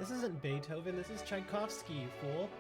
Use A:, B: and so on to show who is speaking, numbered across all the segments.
A: This isn't Beethoven, this is Tchaikovsky, fool.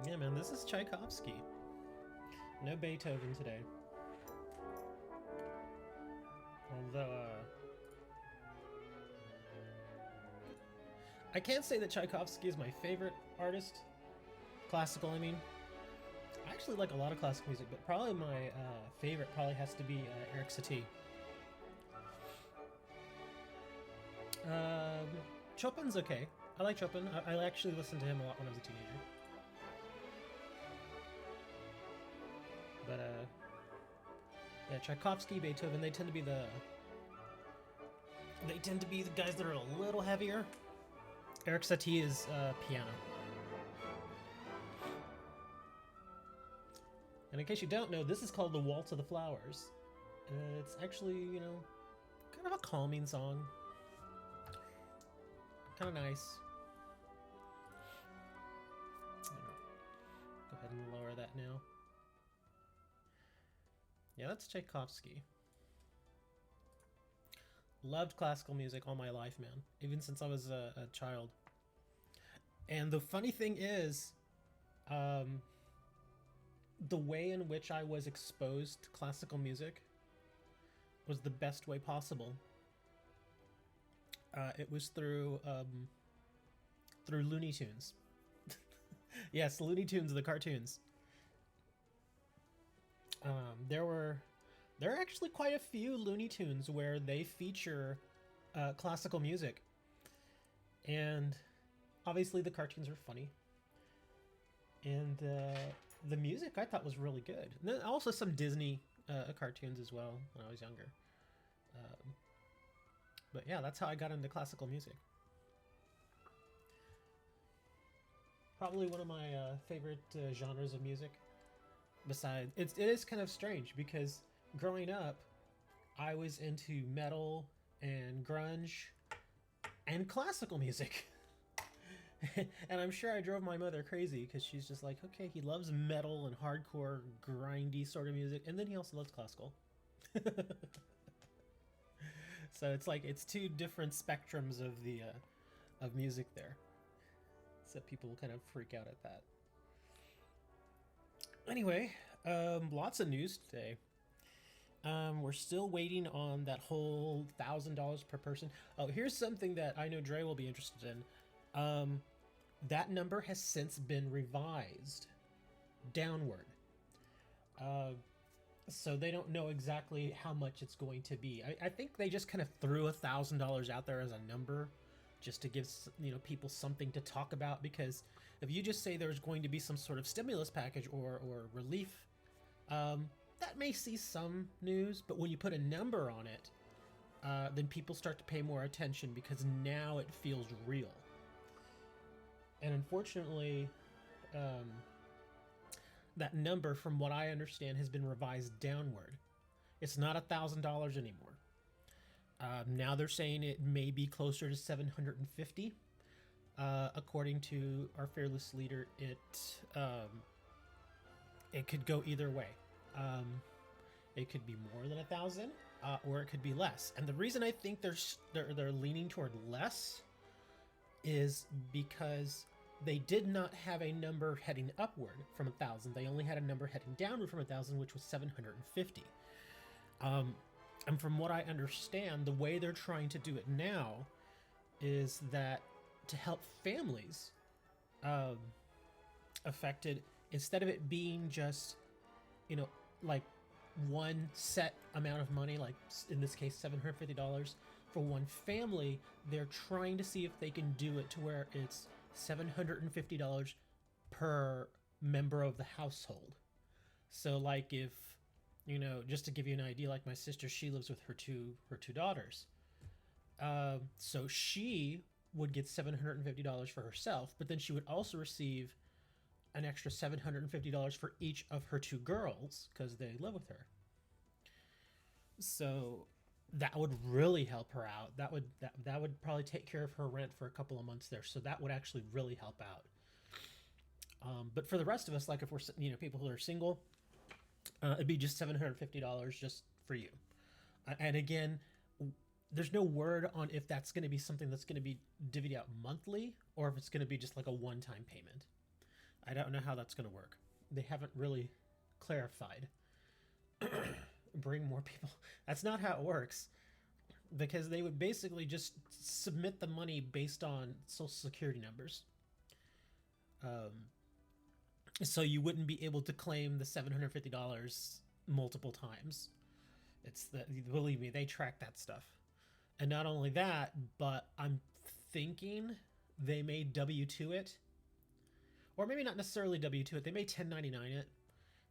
A: Yeah, man, this is Tchaikovsky. No Beethoven today. Although, I can't say that Tchaikovsky is my favorite artist. Classical, I mean. I actually like a lot of classical music, but probably my favorite probably has to be Eric Satie. Chopin's okay. I like Chopin. I actually listened to him a lot when I was a teenager. But yeah, Tchaikovsky, Beethoven, they tend to be the guys that are a little heavier. Eric Satie is piano. And in case you don't know, this is called the Waltz of the Flowers. It's actually, you know, kind of a calming song. Kind of nice. Go ahead and lower that now. Yeah, that's Tchaikovsky. Loved classical music all my life, man. Even since I was a child. And the funny thing is, the way in which I was exposed to classical music was the best way possible. It was through Looney Tunes. Yes, Looney Tunes, the cartoons. There are actually quite a few Looney Tunes where they feature classical music, and obviously the cartoons are funny, and the music I thought was really good. And then also some Disney cartoons as well when I was younger. But yeah, that's how I got into classical music. Probably one of my favorite genres of music. Besides, it is kind of strange because growing up, I was into metal and grunge and classical music. And I'm sure I drove my mother crazy because she's just like, okay, he loves metal and hardcore, grindy sort of music, and then he also loves classical. So it's like it's two different spectrums of the of music there. So people kind of freak out at that. Anyway, lots of news today. We're still waiting on that whole $1,000 per person. Oh, here's something that I know Dre will be interested in. That number has since been revised downward. So they don't know exactly how much it's going to be. I think they just kind of threw $1,000 out there as a number just to give, you know, people something to talk about, because if you just say there's going to be some sort of stimulus package or relief, that may see some news, but when you put a number on it, then people start to pay more attention because now it feels real. And unfortunately, that number, from what I understand, has been revised downward. It's not $1,000 anymore. Now they're saying it may be closer to 750. According to our fearless leader, it could go either way. It could be more than 1,000, or it could be less. And the reason I think they're leaning toward less is because they did not have a number heading upward from 1,000. They only had a number heading downward from 1,000, which was 750. And from what I understand, the way they're trying to do it now is that to help families affected, instead of it being just, you know, like one set amount of money, like in this case $750 for one family, they're trying to see if they can do it to where it's $750 per member of the household. So like if, just to give you an idea, like my sister, she lives with her two daughters. So she would get $750 for herself, but then she would also receive an extra $750 for each of her two girls because they live with her. So that would really help her out. That would probably take care of her rent for a couple of months there. So that would actually really help out. But for the rest of us, like if we're people who are single, it'd be just $750 just for you. And again, there's no word on if that's going to be something that's going to be divvied out monthly or if it's going to be just like a one-time payment. I don't know how that's going to work. They haven't really clarified. Bring more people. That's not how it works because they would basically just submit the money based on social security numbers. So you wouldn't be able to claim the $750 multiple times. Believe me, they track that stuff. And not only that, but I'm thinking they may W2 it. Or maybe not necessarily W2 it. They may 1099 it,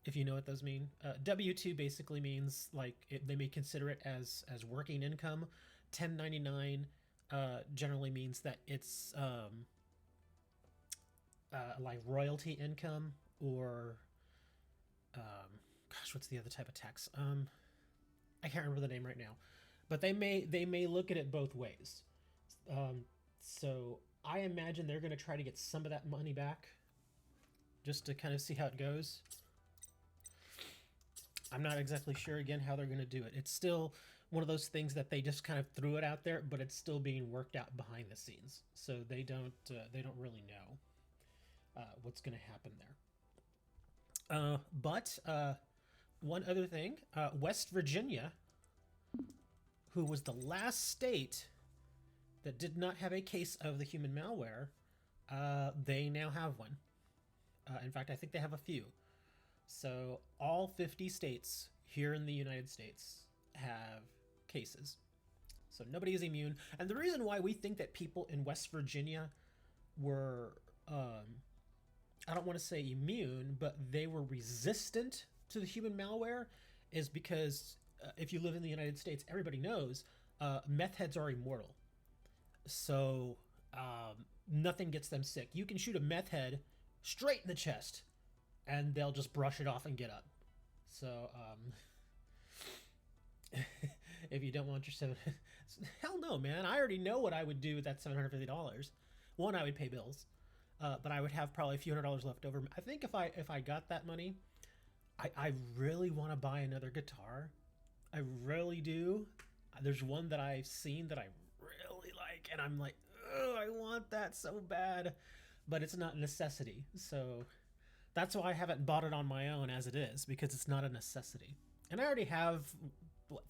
A: if you know what those mean. W2 basically means like they may consider it as working income. 1099 generally means that it's like royalty income or gosh, what's the other type of tax? I can't remember the name right now, but they may look at it both ways. So I imagine they're going to try to get some of that money back, just to kind of see how it goes. I'm not exactly sure again how they're going to do it. It's still one of those things that they just kind of threw it out there, but it's still being worked out behind the scenes. So they don't really know what's going to happen there. But one other thing, West Virginia, who was the last state that did not have a case of the human malware, they now have one. In fact, I think they have a few. So all 50 states here in the United States have cases. So nobody is immune. And the reason why we think that people in West Virginia were, I don't want to say immune, but they were resistant to the human malware is because if you live in the United States, everybody knows meth heads are immortal. So nothing gets them sick. You can shoot a meth head straight in the chest and they'll just brush it off and get up. So if you don't want your hell no, man. I already know what I would do with that $750. One, I would pay bills, but I would have probably a few $100s left over. I think if I got that money, I really want to buy another guitar. I really do. There's one that I've seen that I really like, and I'm like, oh, I want that so bad, but it's not a necessity. So that's why I haven't bought it on my own as it is, because it's not a necessity. And I already have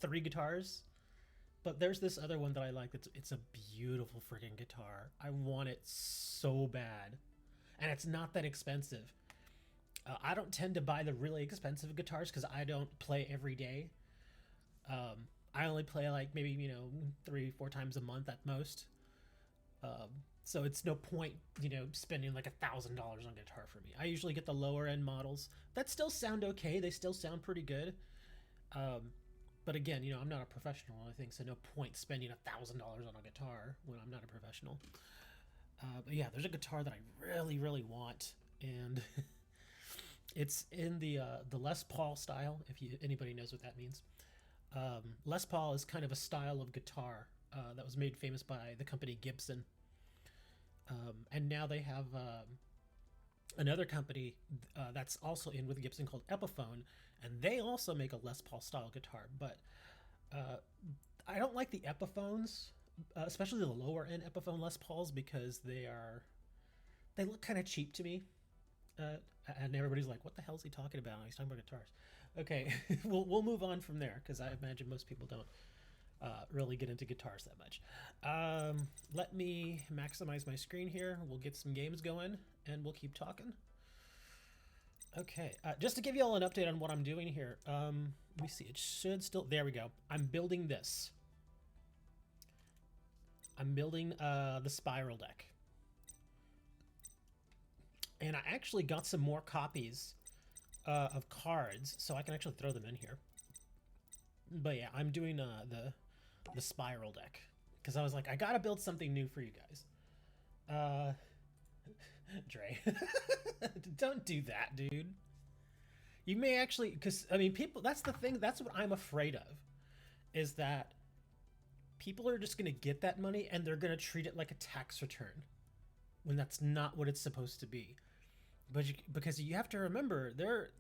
A: 3 guitars, but there's this other one that I like. It's a beautiful freaking guitar. I want it so bad, and it's not that expensive. I don't tend to buy the really expensive guitars because I don't play every day. I only play like maybe 3-4 times a month at most. So it's no point spending like $1,000 on guitar for me. I usually get the lower end models that still sound okay. They still sound pretty good. But again, I'm not a professional or anything, so no point spending $1,000 on a guitar when I'm not a professional. But yeah, there's a guitar that I really, really want, and it's in the Les Paul style. If anybody knows what that means, Les Paul is kind of a style of guitar that was made famous by the company Gibson, and now they have another company that's also in with Gibson called Epiphone, and they also make a Les Paul style guitar. But I don't like the Epiphones, especially the lower end Epiphone Les Pauls, because they look kind of cheap to me. And everybody's like, what the hell is he talking about? He's talking about guitars. Okay, we'll move on from there, because I imagine most people don't really get into guitars that much. Let me maximize my screen here. We'll get some games going, and we'll keep talking. Okay, just to give you all an update on what I'm doing here. Let me see, it should still... There we go. I'm building this. I'm building the Spiral deck. And I actually got some more copies of cards, so I can actually throw them in here. But yeah, I'm doing the spiral deck because I was like, I gotta build something new for you guys. Uh, Dre, don't do that, dude. You may actually, because I mean, people. That's the thing. That's what I'm afraid of, is that people are just gonna get that money and they're gonna treat it like a tax return when that's not what it's supposed to be. Because you have to remember, they're,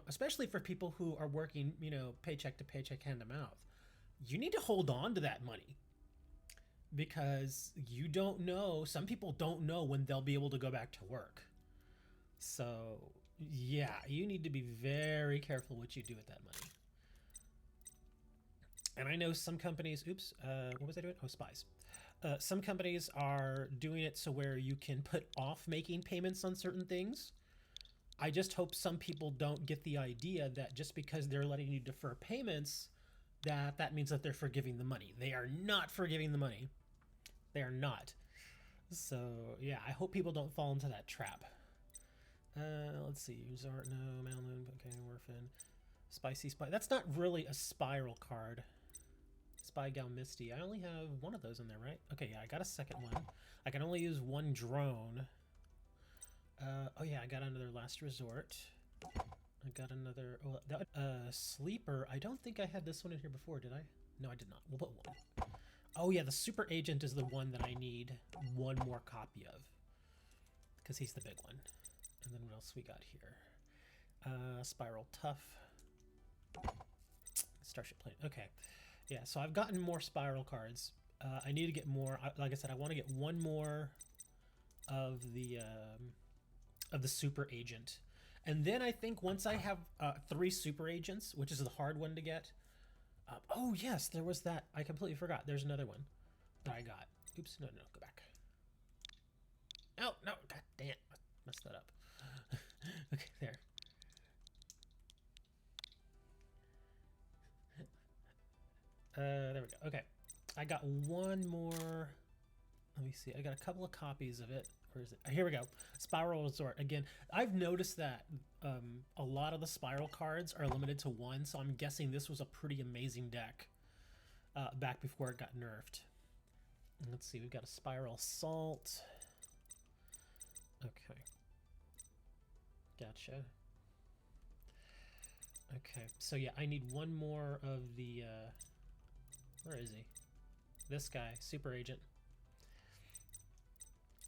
A: especially for people who are working, paycheck to paycheck, hand to mouth, you need to hold on to that money because you don't know. Some people don't know when they'll be able to go back to work. So, yeah, you need to be very careful what you do with that money. And I know some companies, what was I doing? Oh, spies. Some companies are doing it so where you can put off making payments on certain things. I just hope some people don't get the idea that just because they're letting you defer payments, that means that they're forgiving the money. They are not forgiving the money. They are not. So yeah, I hope people don't fall into that trap. Let's see. Resort, no. Malmoon, okay. Orphan. Spicy Spy. That's not really a spiral card. Spy Gal Misty. I only have one of those in there, right? Okay, yeah, I got a second one. I can only use one drone. Oh yeah, I got another Last Resort. I got another Sleeper. I don't think I had this one in here before, did I? No, I did not. We'll put one. Oh yeah, the Super Agent is the one that I need one more copy of, because he's the big one. And then what else we got here? Spiral Tough. Starship Plane. Okay. Yeah, so I've gotten more spiral cards. I need to get more. Like I said, I want to get one more of the Super Agent. And then I think once I have 3 Super Agents, which is the hard one to get. Oh, yes, there was that. I completely forgot. There's another one that I got. Oops, no, go back. Oh, no, god damn. I messed that up. Okay, there. There we go. Okay. I got one more. Let me see. I got a couple of copies of it. Where is it? Here we go. Spiral Resort. Again, I've noticed that a lot of the Spiral cards are limited to 1, so I'm guessing this was a pretty amazing deck back before it got nerfed. And let's see. We've got a Spiral Assault. Okay. Gotcha. Okay. So yeah, I need one more of the... where is he? This guy. Super Agent.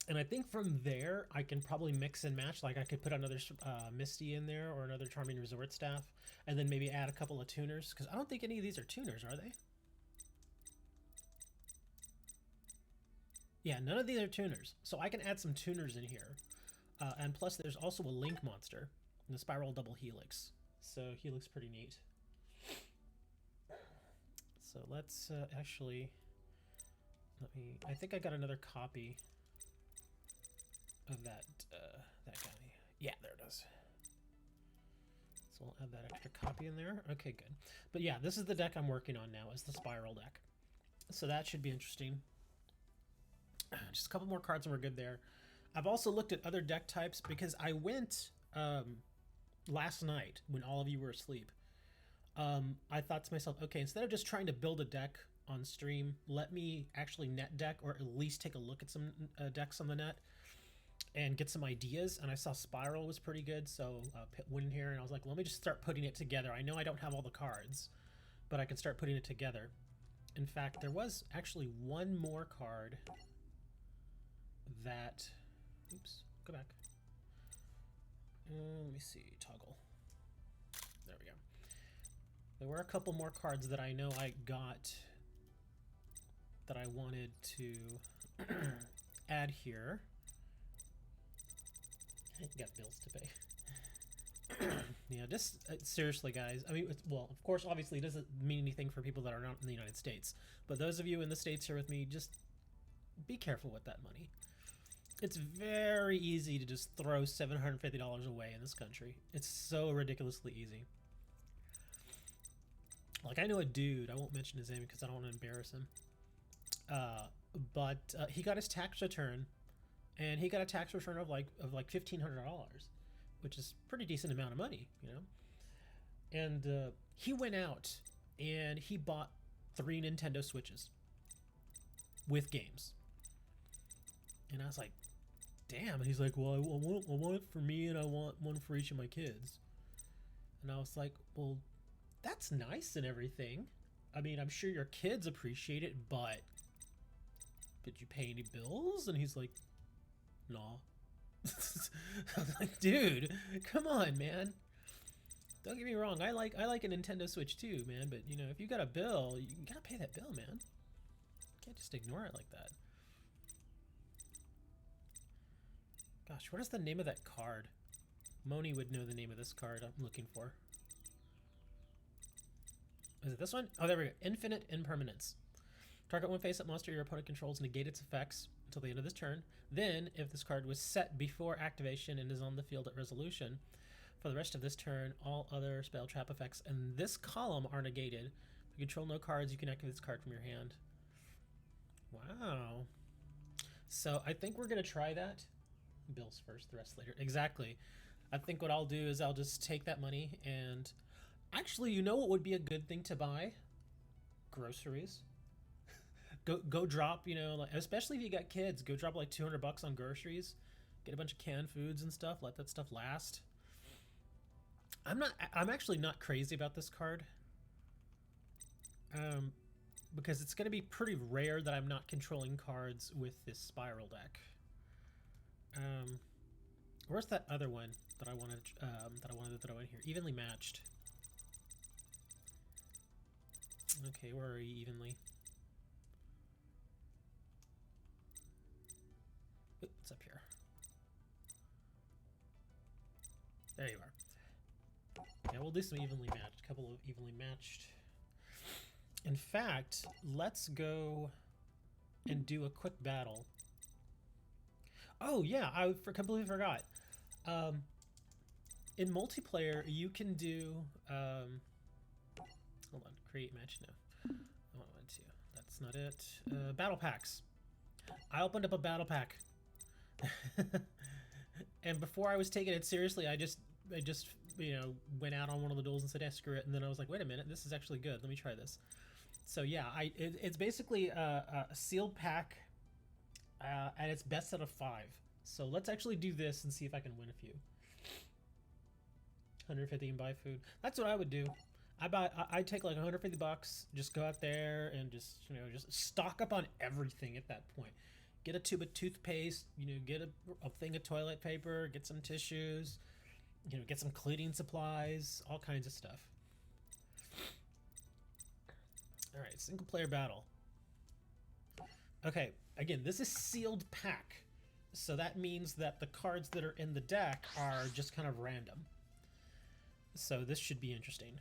A: And I think from there, I can probably mix and match. Like I could put another Misty in there or another Charming Resort Staff, and then maybe add a couple of tuners. Because I don't think any of these are tuners, are they? Yeah, none of these are tuners. So I can add some tuners in here. And plus, there's also a Link monster, the Spiral Double Helix. So he looks pretty neat. So let's actually... I think I got another copy of that guy. Yeah, there it is. So I'll add that extra copy in there. Okay, good. But yeah, this is the deck I'm working on now, is the Spiral deck. So that should be interesting. Just a couple more cards and we're good there. I've also looked at other deck types because I went last night when all of you were asleep. I thought to myself, okay, instead of just trying to build a deck on stream, let me actually net deck, or at least take a look at some decks on the net and get some ideas. And I saw Spiral was pretty good, so went in here and I was like, let me just start putting it together. I know I don't have all the cards, but I can start putting it together. In fact, there was actually one more card that... Oops, go back. Let me see, toggle. There we go. There were a couple more cards that I know I got that I wanted to add here. Got bills to pay. Yeah, just seriously, guys. I mean, well, of course, obviously, it doesn't mean anything for people that are not in the United States. But those of you in the States here with me, just be careful with that money. It's very easy to just throw $750 away in this country. It's so ridiculously easy. Like, I know a dude, I won't mention his name because I don't want to embarrass him. But he got his tax return, and he got a tax return of like $1,500. which is pretty decent amount of money, you know. And he went out and he bought 3 Nintendo Switches with games. And I was like, damn. And he's like, well, I want it for me and I want one for each of my kids. And I was like, well, that's nice and everything. I mean, I'm sure your kids appreciate it, but did you pay any bills? And he's like, no. I was like, dude, come on, man. Don't get me wrong. I like a Nintendo Switch too, man. But you know, if you got a bill, you gotta pay that bill, man. You can't just ignore it like that. Gosh, what is the name of that card? Moni would know the name of this card I'm looking for. Is it this one? Oh, there we go. Infinite Impermanence. Target one face-up monster your opponent controls negate its effects until the end of this turn. Then, if this card was set before activation and is on the field at resolution, for the rest of this turn, all other spell trap effects in this column are negated. If you control no cards, you can activate this card from your hand. Wow. So I think we're going to try that. Bills first, the rest later. Exactly. I think what I'll do is I'll just take that money and... Actually, you know what would be a good thing to buy? Groceries. Go drop, you know, like, especially if you got kids, go drop like $200 on groceries. Get a bunch of canned foods and stuff. Let that stuff last. I'm actually not crazy about this card. Because it's going to be pretty rare that I'm not controlling cards with this spiral deck. Where's that other one that I wanted to throw in here? Evenly matched. Okay, where are you evenly? Ooh, it's up here. There you are. Yeah, we'll do some evenly matched. A couple of evenly matched. In fact, let's go and do a quick battle. Oh yeah, I completely forgot. In multiplayer, you can do. Hold on, create match. No, I want to. That's not it. Battle packs. I opened up a battle pack, and before I was taking it seriously, I just you know went out on one of the duels and said, "Screw it." And then I was like, "Wait a minute, this is actually good. Let me try this." So yeah, it's basically a sealed pack. And it's best out of 5. So let's actually do this and see if I can win a few. 150 and buy food. That's what I would do. I'd take like $150, just go out there and just stock up on everything at that point. Get a tube of toothpaste, get a thing of toilet paper, get some tissues, get some cleaning supplies, all kinds of stuff. All right, single player battle. Okay, again, this is sealed pack. So that means that the cards that are in the deck are just kind of random. So this should be interesting.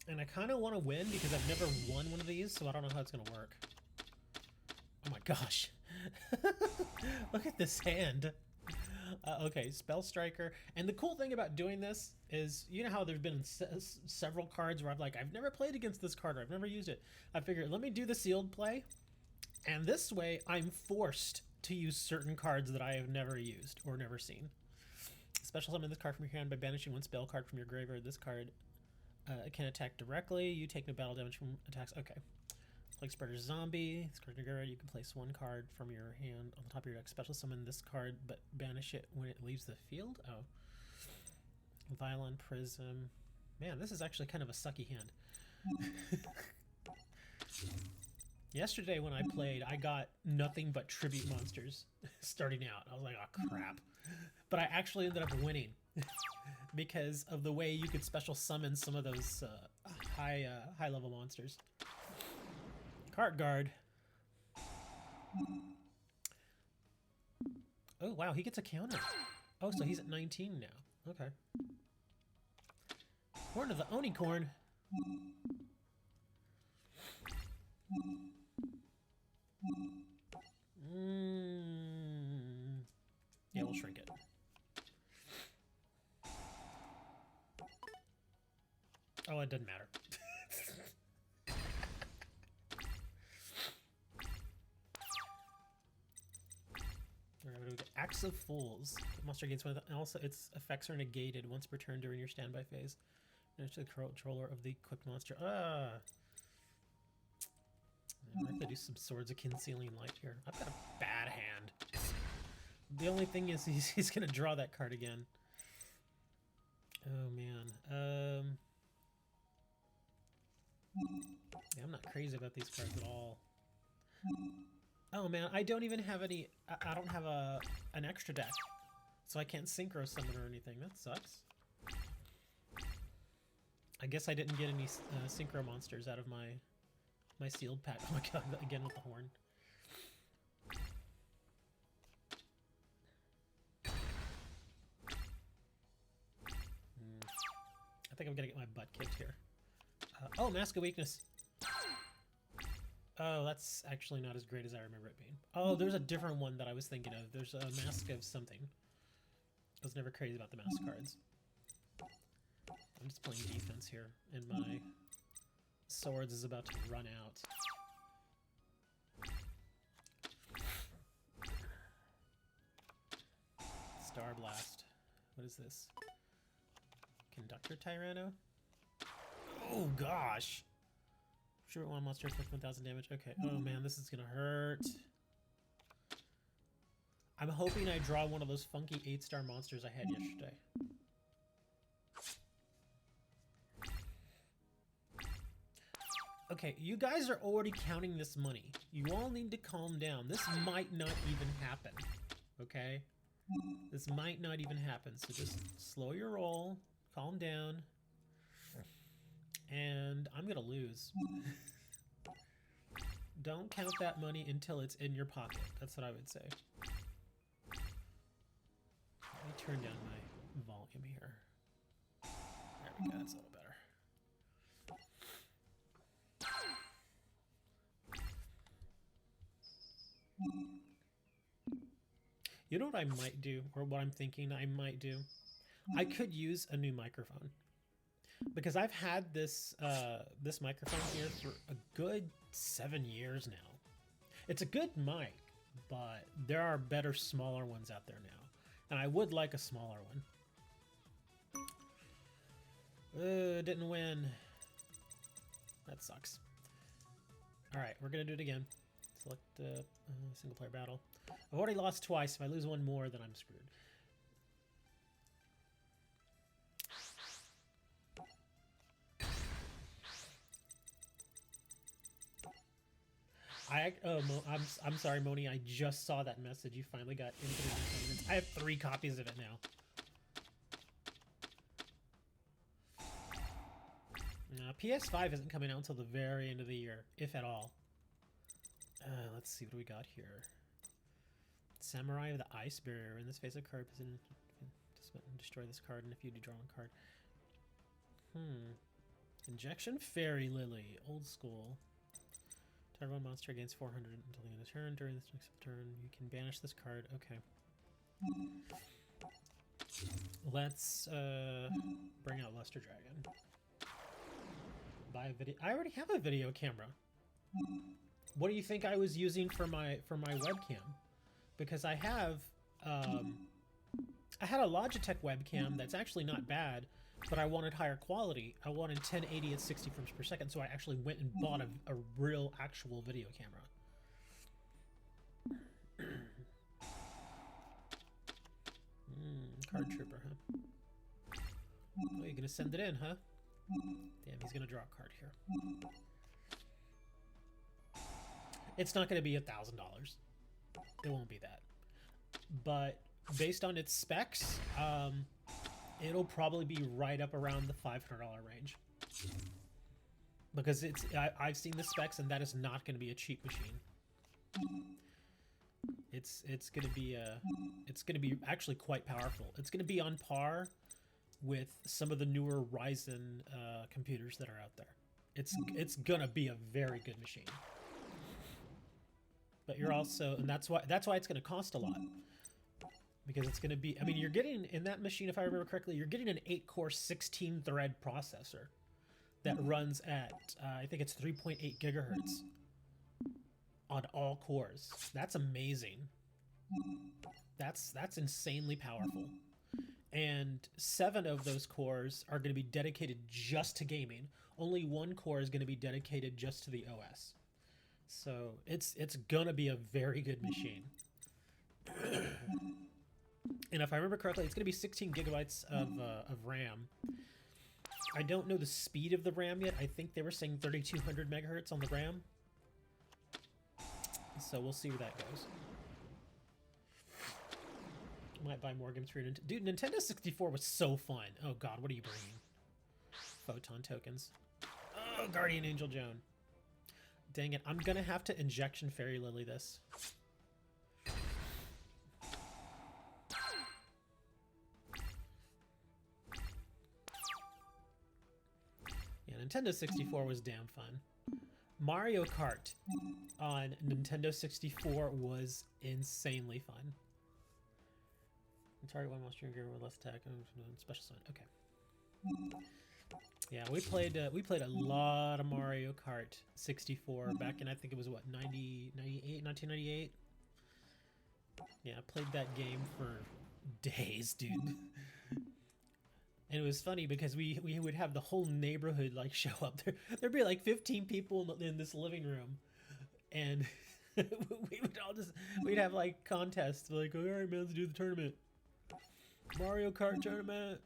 A: And I kind of want to win because I've never won one of these, so I don't know how it's going to work. Oh my gosh. Look at this hand. Okay, Spell Striker. And the cool thing about doing this is, you know how there's been several cards where I've never played against this card, or I've never used it. I figured, let me do the sealed play. And this way, I'm forced to use certain cards that I have never used or never seen. Special summon this card from your hand by banishing one spell card from your graveyard. This card can attack directly. You take no battle damage from attacks. Okay. Plague Spreader Zombie. This card in your graveyard. You can place one card from your hand on the top of your deck. Special summon this card, but banish it when it leaves the field. Oh. Violon Prism. Man, this is actually kind of a sucky hand. Yesterday when I played, I got nothing but tribute monsters starting out. I was like, oh crap. But I actually ended up winning because of the way you could special summon some of those high level monsters. Card Guard. Oh wow, he gets a counter. Oh, so he's at 19 now. Okay. Horn of the Onicorn. Yeah, we'll shrink it. Oh, it doesn't matter. Axe of Fools. The monster gains one. Also, its effects are negated once per turn during your standby phase. It's the controller of the equipped monster. I have to do some Swords of Concealing Light here. I've got a bad hand. The only thing is he's gonna draw that card again. Oh man. Yeah, I'm not crazy about these cards at all. Oh man, I don't even have any. I don't have an extra deck, so I can't synchro summon or anything. That sucks. I guess I didn't get any synchro monsters out of my sealed pack. Oh my god, again with the horn. I think I'm gonna get my butt kicked here. Oh, Mask of Weakness. Oh, that's actually not as great as I remember it being. Oh, there's a different one that I was thinking of. There's a Mask of something. I was never crazy about the mask cards. I'm just playing defense here, and my swords is about to run out. Star Blast. What is this? Conductor Tyranno? Oh gosh! Sure, one monster inflict 1,000 damage. Okay. Oh man, this is gonna hurt. I'm hoping I draw one of those funky 8-star monsters I had yesterday. Okay, you guys are already counting this money. You all need to calm down. This might not even happen. Okay? This might not even happen. So just slow your roll. Calm down. And I'm gonna lose. Don't count that money until it's in your pocket. That's what I would say. Let me turn down my volume here. There we go, that's a little better. You know what I might do, or what I'm thinking I might do? I could use a new microphone. Because I've had this this microphone here for a good 7 years now. It's a good mic, but there are better, smaller ones out there now. And I would like a smaller one. Didn't win. That sucks. Alright, we're going to do it again. Select single player battle. I've already lost twice. If I lose one more, then I'm screwed. I'm sorry, Moni. I just saw that message. You finally got Infinite Intelligence. I have 3 copies of it now. PS5 isn't coming out until the very end of the year, if at all. Let's see what we got here. Samurai of the Ice Barrier. In this phase of card position, destroy this card, and if you do draw a card. Injection Fairy Lily. Old school. Target one monster gains 400 until the end of the turn. During this next turn, you can banish this card. Okay. Let's bring out Luster Dragon. Buy a video. I already have a video camera. What do you think I was using for my webcam? Because I have I had a Logitech webcam that's actually not bad, but I wanted higher quality. I wanted 1080 at 60 frames per second, so I actually went and bought a real, actual video camera. Card Trooper, huh? Oh, you're gonna send it in, huh? Damn, he's gonna draw a card here. It's not gonna be $1,000. It won't be that. But based on its specs, it'll probably be right up around the $500 range. Because I've seen the specs, and that is not going to be a cheap machine. It's going to be actually quite powerful. It's going to be on par with some of the newer Ryzen computers that are out there. It's going to be a very good machine. But you're also, and that's why it's going to cost a lot. Because it's going to be, I mean, you're getting, in that machine, if I remember correctly, you're getting an 8-core, 16-thread processor that runs at, I think it's 3.8 gigahertz on all cores. That's amazing. That's insanely powerful. And 7 of those cores are going to be dedicated just to gaming. Only 1 core is going to be dedicated just to the OS. So it's gonna be a very good machine. And if I remember correctly, it's gonna be 16 gigabytes of RAM. I don't know the speed of the RAM yet. I think they were saying 3200 megahertz on the RAM. So we'll see where that goes. Might buy more games for your Dude, Nintendo 64 was so fun. Oh god, what are you bringing? Photon tokens. Oh, Guardian Angel Joan. Dang it, I'm gonna have to Injection Fairy Lily this. Yeah, Nintendo 64 was damn fun. Mario Kart on Nintendo 64 was insanely fun. Target one monster gear with less attack and special summon. Okay. Yeah, we played a lot of Mario Kart 64 back in, I think it was what, 1998. Yeah, I played that game for days, dude. And it was funny because we would have the whole neighborhood like show up. There'd be like 15 people in this living room, and we'd have like contests like, all right, man, let's do the tournament. Mario Kart tournament.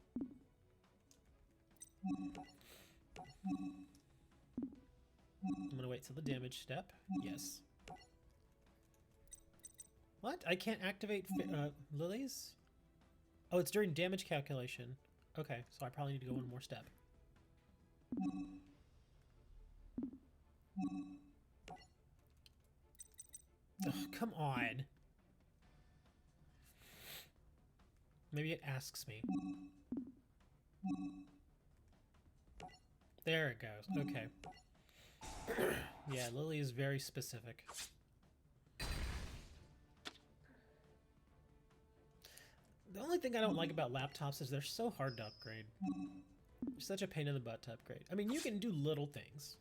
A: I'm gonna wait till the damage step. Yes. What? I can't activate lilies? Oh, it's during damage calculation. Okay, so I probably need to go one more step. Ugh, come on. Maybe it asks me. There it goes. Okay. Yeah, Lily is very specific. The only thing I don't like about laptops is they're so hard to upgrade. They're such a pain in the butt to upgrade. I mean, you can do little things.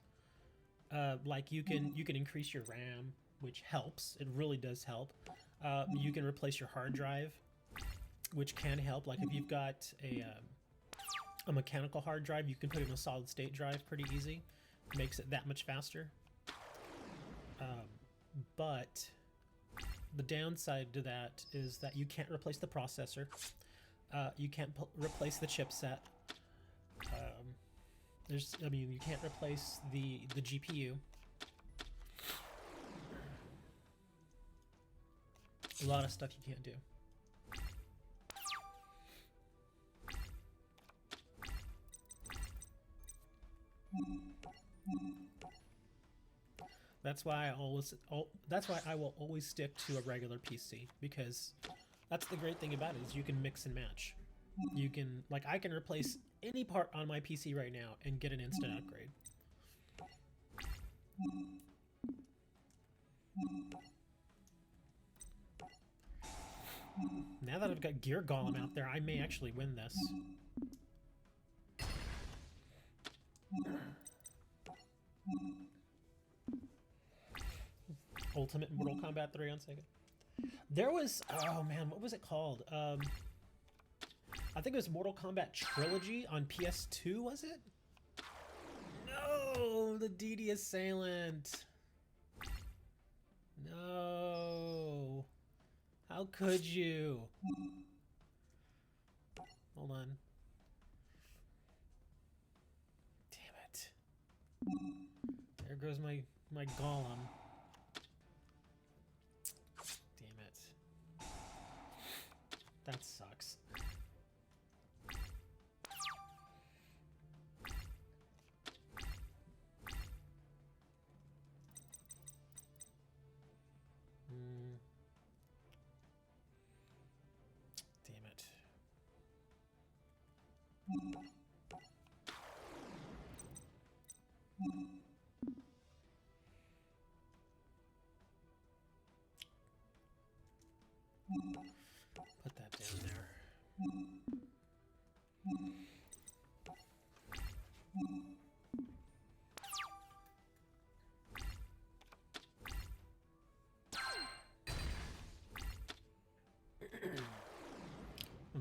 A: Like you can increase your RAM, which helps. It really does help. You can replace your hard drive, which can help. Like if you've got a mechanical hard drive, you can put it in a solid state drive pretty easy. Makes it that much faster. But the downside to that is that you can't replace the processor. You can't replace the chipset. You can't replace the GPU. A lot of stuff you can't do. That's why I will always stick to a regular PC, because that's the great thing about it is you can mix and match. You can, like, I can replace any part on my PC right now and get an instant upgrade. Now that I've got Gear Golem out there, I may actually win this. Ultimate Mortal Kombat 3 on Sega. There was, oh man, what was it called? I think it was Mortal Kombat Trilogy on PS2, was it? No, the DD Assailant. No. How could you? Hold on. Damn it. There goes my golem. Damn it. That sucks. Damn it. Put that down there.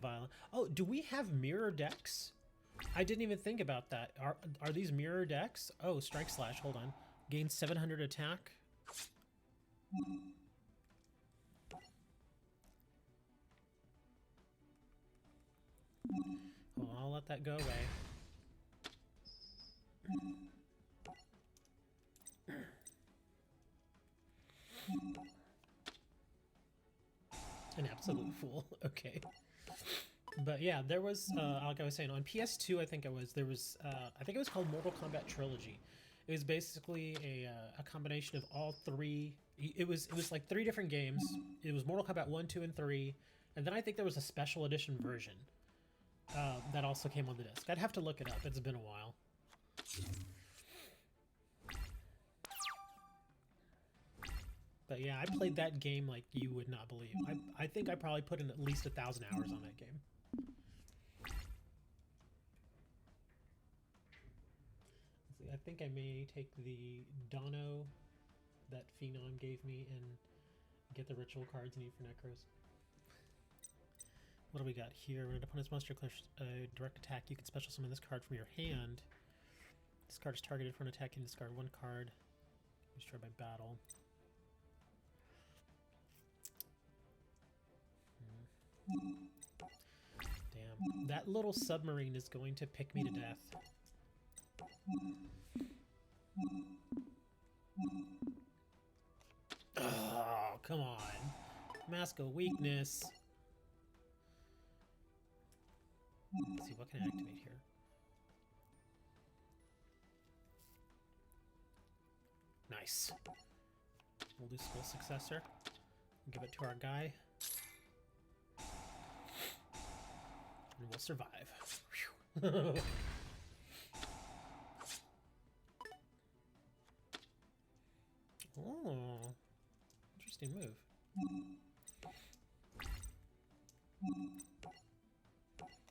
A: Violent. Oh, do we have mirror decks? I didn't even think about that. Are these mirror decks? Oh, Strike Slash. Hold on. Gain 700 attack. Well, I'll let that go away. An absolute fool. Okay. But yeah, there was, like I was saying, on PS2, I think it was, I think it was called Mortal Kombat Trilogy. It was basically a combination of all three. It was like 3 different games. It was Mortal Kombat 1, 2, and 3. And then I think there was a special edition version that also came on the disc. I'd have to look it up. It's been a while. But yeah, I played that game like you would not believe. I think I probably put in at least 1,000 hours on that game. Let's see, I think I may take the Dono that Phenom gave me and get the ritual cards needed for Necros. What do we got here? When an opponent's monster clears a direct attack, you can special summon this card from your hand. This card is targeted for an attack. You can discard 1 card. Destroyed by battle. Damn. That little submarine is going to pick me to death. Oh, come on. Mask of Weakness. Let's see, what can I activate here? Nice. We'll do Skull Successor. Give it to our guy. And we'll survive. Oh, interesting move.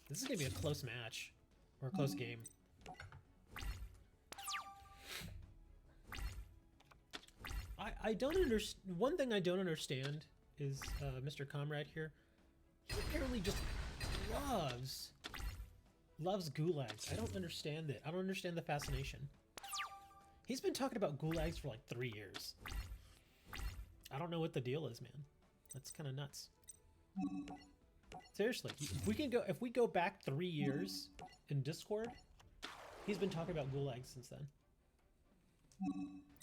A: This is gonna be a close match, or a close game. I don't understand. One thing I don't understand is Mr. Comrade here. He apparently just loves gulags. I don't understand it. I don't understand the fascination. He's been talking about gulags for like 3 years. I don't know what the deal is, man. That's kind of nuts. Seriously, if we go back 3 years in Discord, he's been talking about gulags since then.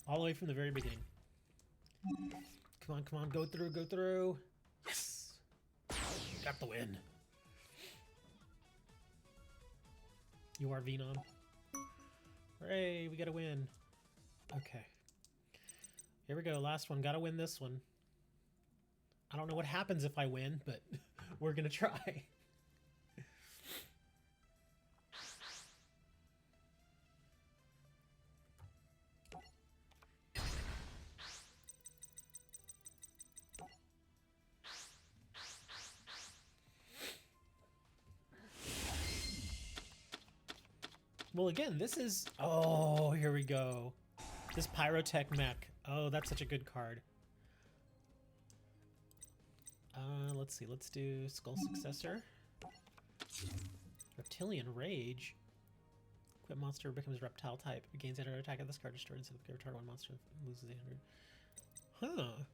A: All the way from the very beginning. Come on, go through. Yes! Got the win. You are Venom. Hooray, we got a win. Okay. Here we go, last one. Gotta win this one. I don't know what happens if I win, but we're gonna try. Well, again, this is... Oh, here we go. This Pyrotech mech. Oh, that's such a good card. Let's see. Let's do Skull Successor. Reptilian Rage. Equip monster becomes reptile type. It gains 800 attack at this card destroyed instead of return 1 monster loses 800. Huh.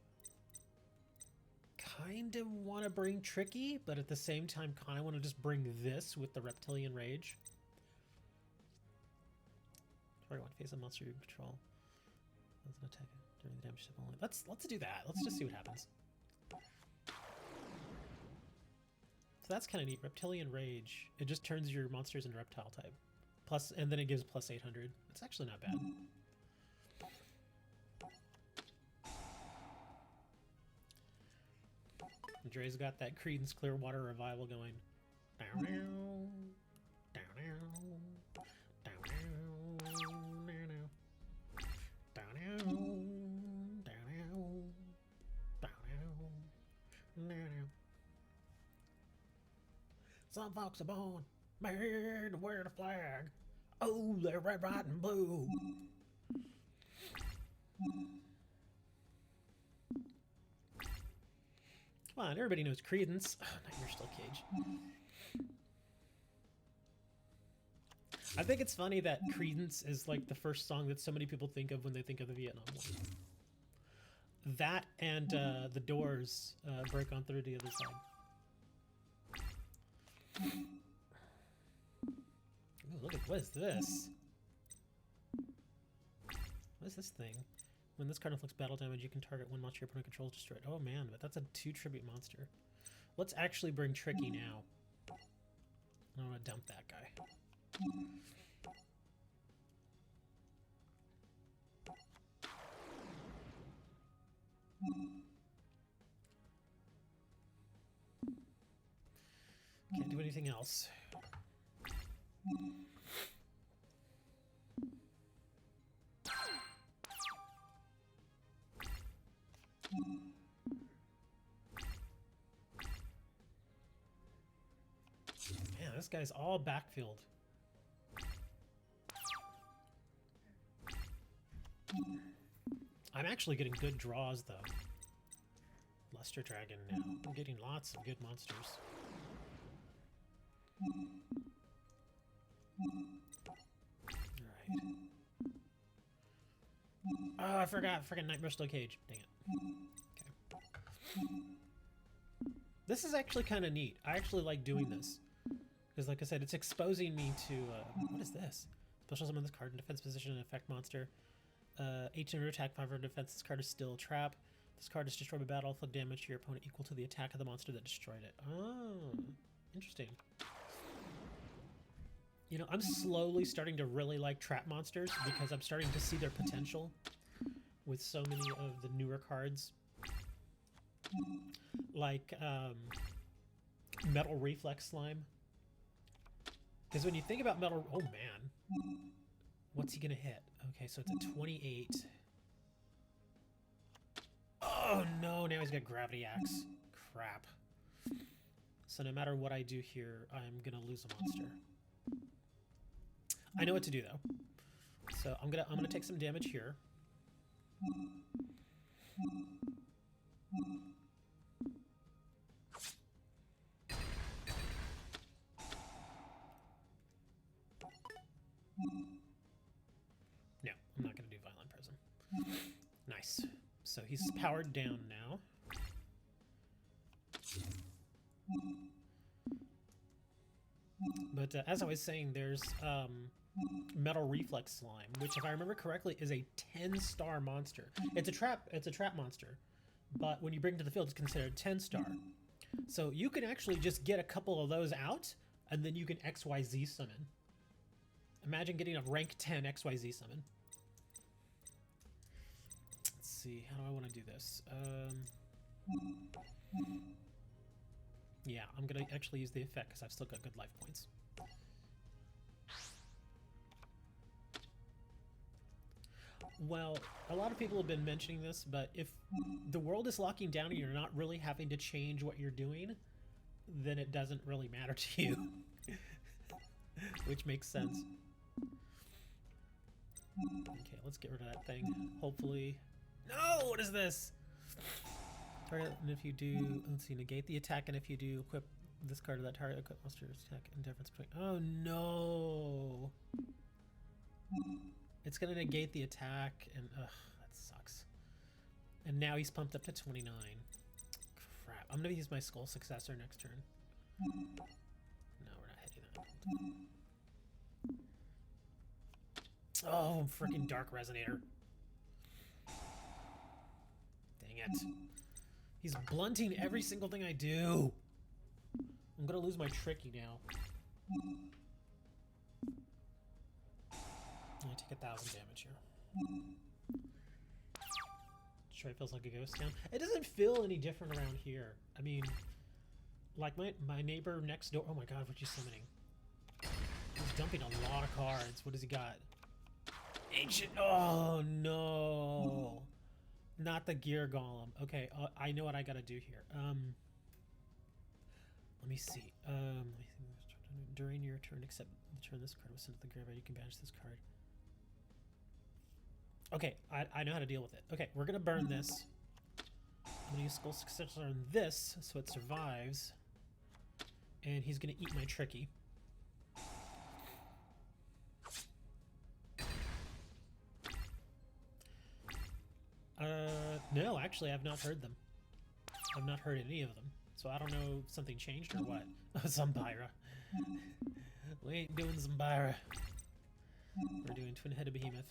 A: Kind of want to bring Tricky, but at the same time, kind of want to just bring this with the Reptilian Rage. Target 1 face of monster you control. That's an attack during the damage step only. Let's do that. Let's just see what happens. So that's kind of neat. Reptilian Rage. It just turns your monsters into reptile type. Plus, and then it gives plus 800. It's actually not bad. Dre's got that Creedence Clearwater Revival going. Down, down, down, down, down, down. Some folks are born made to wear the flag. Oh, they're red, white, and blue. Come on, everybody knows Creedence. Oh, Nightmare Still Cage. I think it's funny that Credence is like the first song that so many people think of when they think of the Vietnam War. That and the Doors, Break On Through to the Other Side. Ooh, look at, what is this? What is this thing? When this card inflicts battle damage, you can target one monster your opponent controls destroyed. Oh man, but that's a 2 tribute monster. Let's actually bring Tricky now. I want to dump that guy. Can't do anything else. Man, this guy's all backfield. I'm actually getting good draws, though. Luster Dragon now. I'm getting lots of good monsters. Alright. Oh, I forgot. Freaking Nightmare Steel Cage. Dang it. Okay. This is actually kind of neat. I actually like doing this. Because, like I said, it's exposing me to... what is this? Special summon this card in defense position and effect monster. 1800 attack, 500 defense. This card is still a trap. This card is destroyed by battle. Inflict damage to your opponent equal to the attack of the monster that destroyed it. Oh, interesting. You know, I'm slowly starting to really like trap monsters because I'm starting to see their potential with so many of the newer cards. Like Metal Reflex Slime. Because when you think about Metal... Oh, man. What's he going to hit? Okay, so it's a 28. Oh, no. Now he's got Gravity Axe. Crap. So no matter what I do here, I'm going to lose a monster. I know what to do, though. So I'm gonna take some damage here. No, I'm not going to do Violent Prism. Nice. So he's powered down now. But as I was saying, there's Metal Reflex Slime, which, if I remember correctly, is a 10-star monster. It's a trap monster, but when you bring it to the field, it's considered 10-star. So you can actually just get a couple of those out, and then you can XYZ summon. Imagine getting a rank 10 XYZ summon. Let's see, how do I want to do this? Yeah, I'm going to actually use the effect because I've still got good life points. Well, a lot of people have been mentioning this, but if the world is locking down and you're not really having to change what you're doing, then it doesn't really matter to you. Which makes sense. Okay, let's get rid of that thing. Hopefully... No! What is this? Target, and if you do... Let's see, negate the attack, and if you do, equip this card to that target, equip monster's attack and difference between... Oh, no! It's going to negate the attack, and ugh, that sucks. And now he's pumped up to 29. Crap. I'm going to use my Skull Successor next turn. No, we're not hitting that. Oh, freaking Dark Resonator. Dang it. He's blunting every single thing I do. I'm going to lose my Tricky now. I take 1,000 damage here. Sure, it feels like a ghost town. It doesn't feel any different around here. I mean, like my neighbor next door. Oh my god, what's he summoning? He's dumping a lot of cards. What does he got? Ancient. Oh no, not the Gear Golem. Okay, I know what I gotta do here. Let me see. During your turn, except the turn this card was sent to the graveyard, you can banish this card. Okay, I know how to deal with it. Okay, we're gonna burn this. I'm gonna use Skull Successor on this so it survives. And he's gonna eat my Tricky. No, actually, I've not heard them. I've not heard any of them. So I don't know if something changed or what. Zambira. We ain't doing Zambira. We're doing Twin-Headed Behemoth.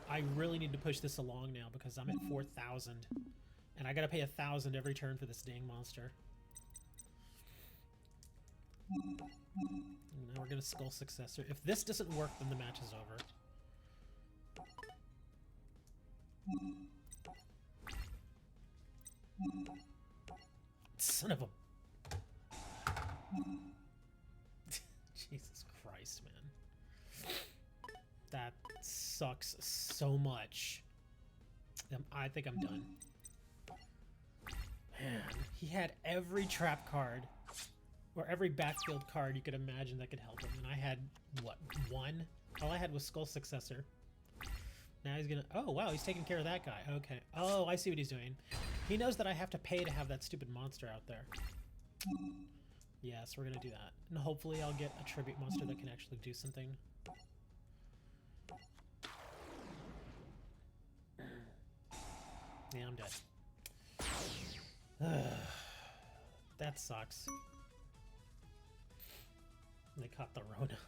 A: I really need to push this along now because I'm at 4,000. And I gotta pay 1,000 every turn for this dang monster. And now we're gonna Skull Successor. If this doesn't work, then the match is over. Son of a... Jesus Christ, man. That sucks so much. I think I'm done. Man, he had every trap card, or every backfield card you could imagine that could help him, and I had, what, one? All I had was Skull Successor. Now he's gonna... Oh, wow, he's taking care of that guy. Okay. Oh, I see what he's doing. He knows that I have to pay to have that stupid monster out there. Yes, we're gonna do that. And hopefully I'll get a tribute monster that can actually do something. Yeah, I'm dead. That sucks. They caught the Rona.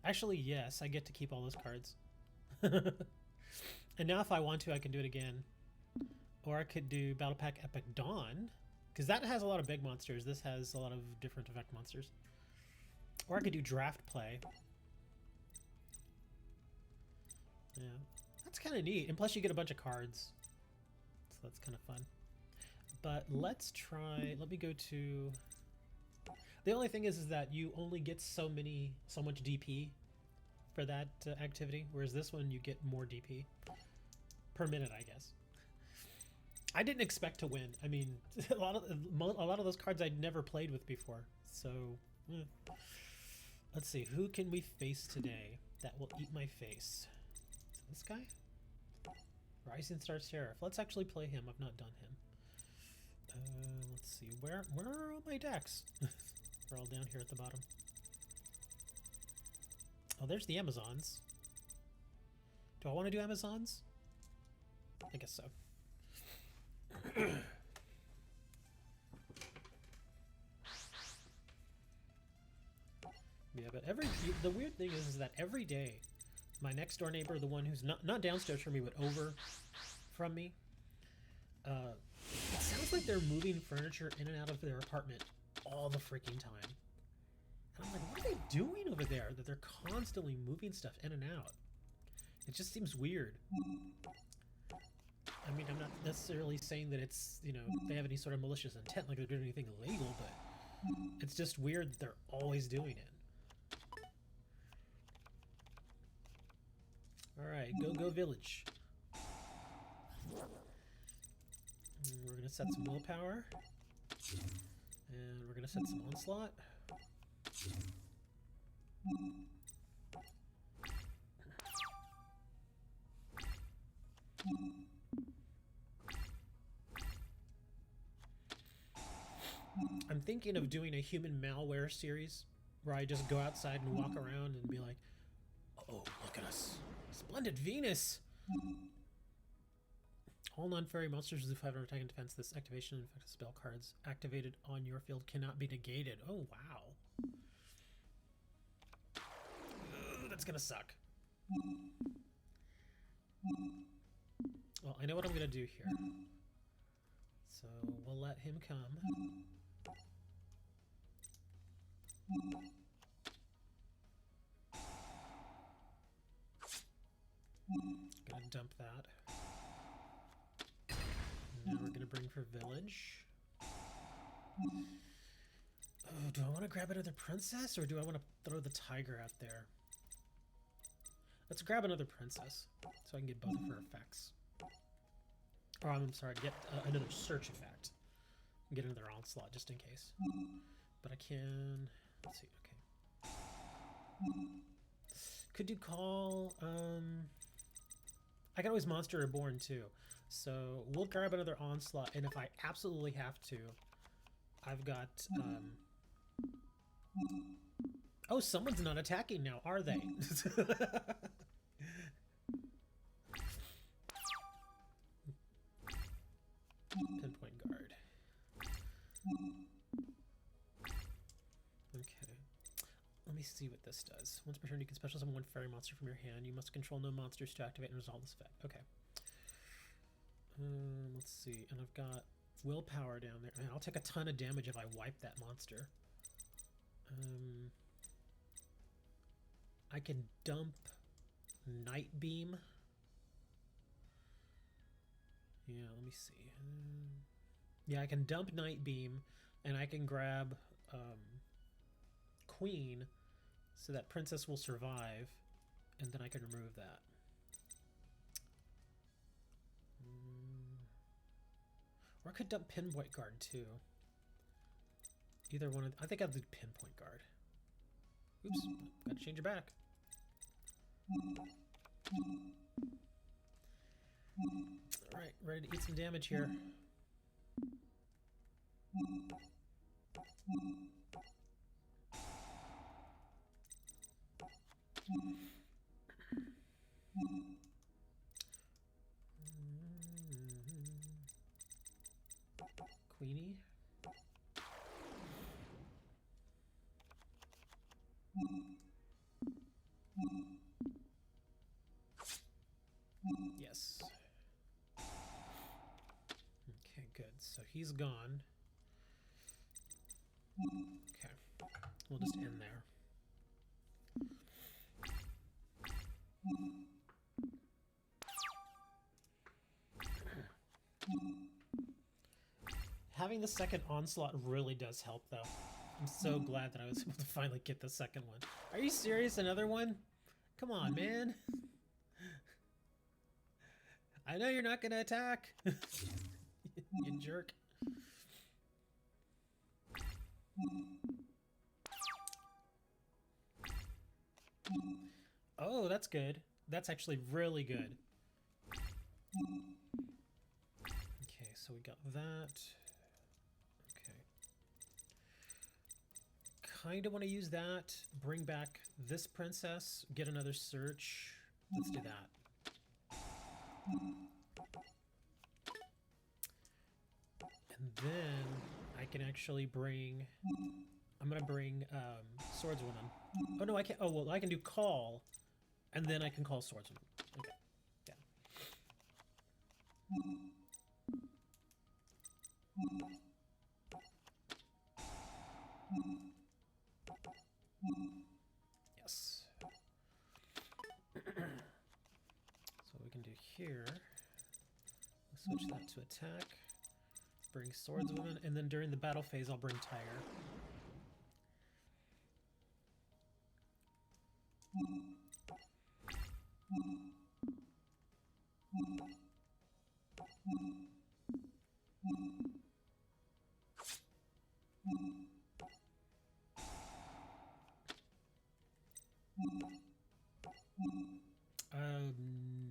A: Actually, yes, I get to keep all those cards. And now if I want to, I can do it again. Or I could do Battle Pack Epic Dawn, because that has a lot of big monsters. This has a lot of different effect monsters. Or I could do Draft Play. Yeah, that's kind of neat. And plus you get a bunch of cards. So that's kind of fun. But let's try... Let me go to... The only thing is that you only get so much DP for that activity, whereas this one you get more DP per minute, I guess. I didn't expect to win. I mean, a lot of those cards I'd never played with before. So, let's see, who can we face today that will eat my face? This guy? Rising Star Sheriff. Let's actually play him. I've not done him. Let's see, where are all my decks? They're all down here at the bottom. Oh, there's the Amazons. Do I want to do Amazons? I guess so. Yeah, but the weird thing is that every day, my next door neighbor, the one who's not downstairs from me, but over from me, it sounds like they're moving furniture in and out of their apartment all the freaking time. And I'm like, what are they doing over there that they're constantly moving stuff in and out? It just seems weird. I mean, I'm not necessarily saying that it's, you know, they have any sort of malicious intent, like they're doing anything illegal, but it's just weird that they're always doing it. Alright, go village. And we're gonna set some willpower. And we're gonna set some onslaught. I'm thinking of doing a human malware series where I just go outside and walk around and be like, oh, look at us. Splendid Venus! All non-fairy monsters lose 500 attack and defense. This activation and effective spell cards activated on your field cannot be negated. Oh, wow. Ugh, that's gonna suck. Well, I know what I'm gonna do here. So we'll let him come. Gonna dump that. Now we're gonna bring for village. Oh, do I want to grab another princess or do I want to throw the tiger out there? Let's grab another princess so I can get both of her effects. Oh, I'm sorry, get another search effect. Get another onslaught just in case. But I can... Let's see, okay. Could you call... I can always Monster Reborn too. So we'll grab another Onslaught, and if I absolutely have to, I've got... Oh, someone's not attacking now, are they? Pinpoint guard. Okay. Let me see what this does. Once per turn, you can special summon one fairy monster from your hand. You must control no monsters to activate and resolve this effect. Okay. Let's see. And I've got willpower down there. Man, I'll take a ton of damage if I wipe that monster. I can dump Night Beam. Yeah, let me see. Yeah, I can dump Night Beam, and I can grab Queen, so that Princess will survive, and then I can remove that. Or I could dump Pinpoint Guard too. Either one of... I think I'll do Pinpoint Guard. Oops, gotta change your back. Alright, ready to eat some damage here. Queenie. Yes. Okay, good. So he's gone. Okay. We'll just end there. Having the second Onslaught really does help, though. I'm so glad that I was able to finally get the second one. Are you serious? Another one? Come on, man. I know you're not going to attack. You jerk. Oh, that's good. That's actually really good. Okay, so we got that. Okay. Kind of want to use that. Bring back this princess. Get another search. Let's do that. And then I can actually bring... I'm going to bring Swordswoman. Oh, no, I can't. Oh, well, I can do Call, and then I can call Swordswoman. Okay, yeah. Yes. So what we can do here, we'll switch that to attack, bring Swordswoman, and then during the battle phase I'll bring Tiger.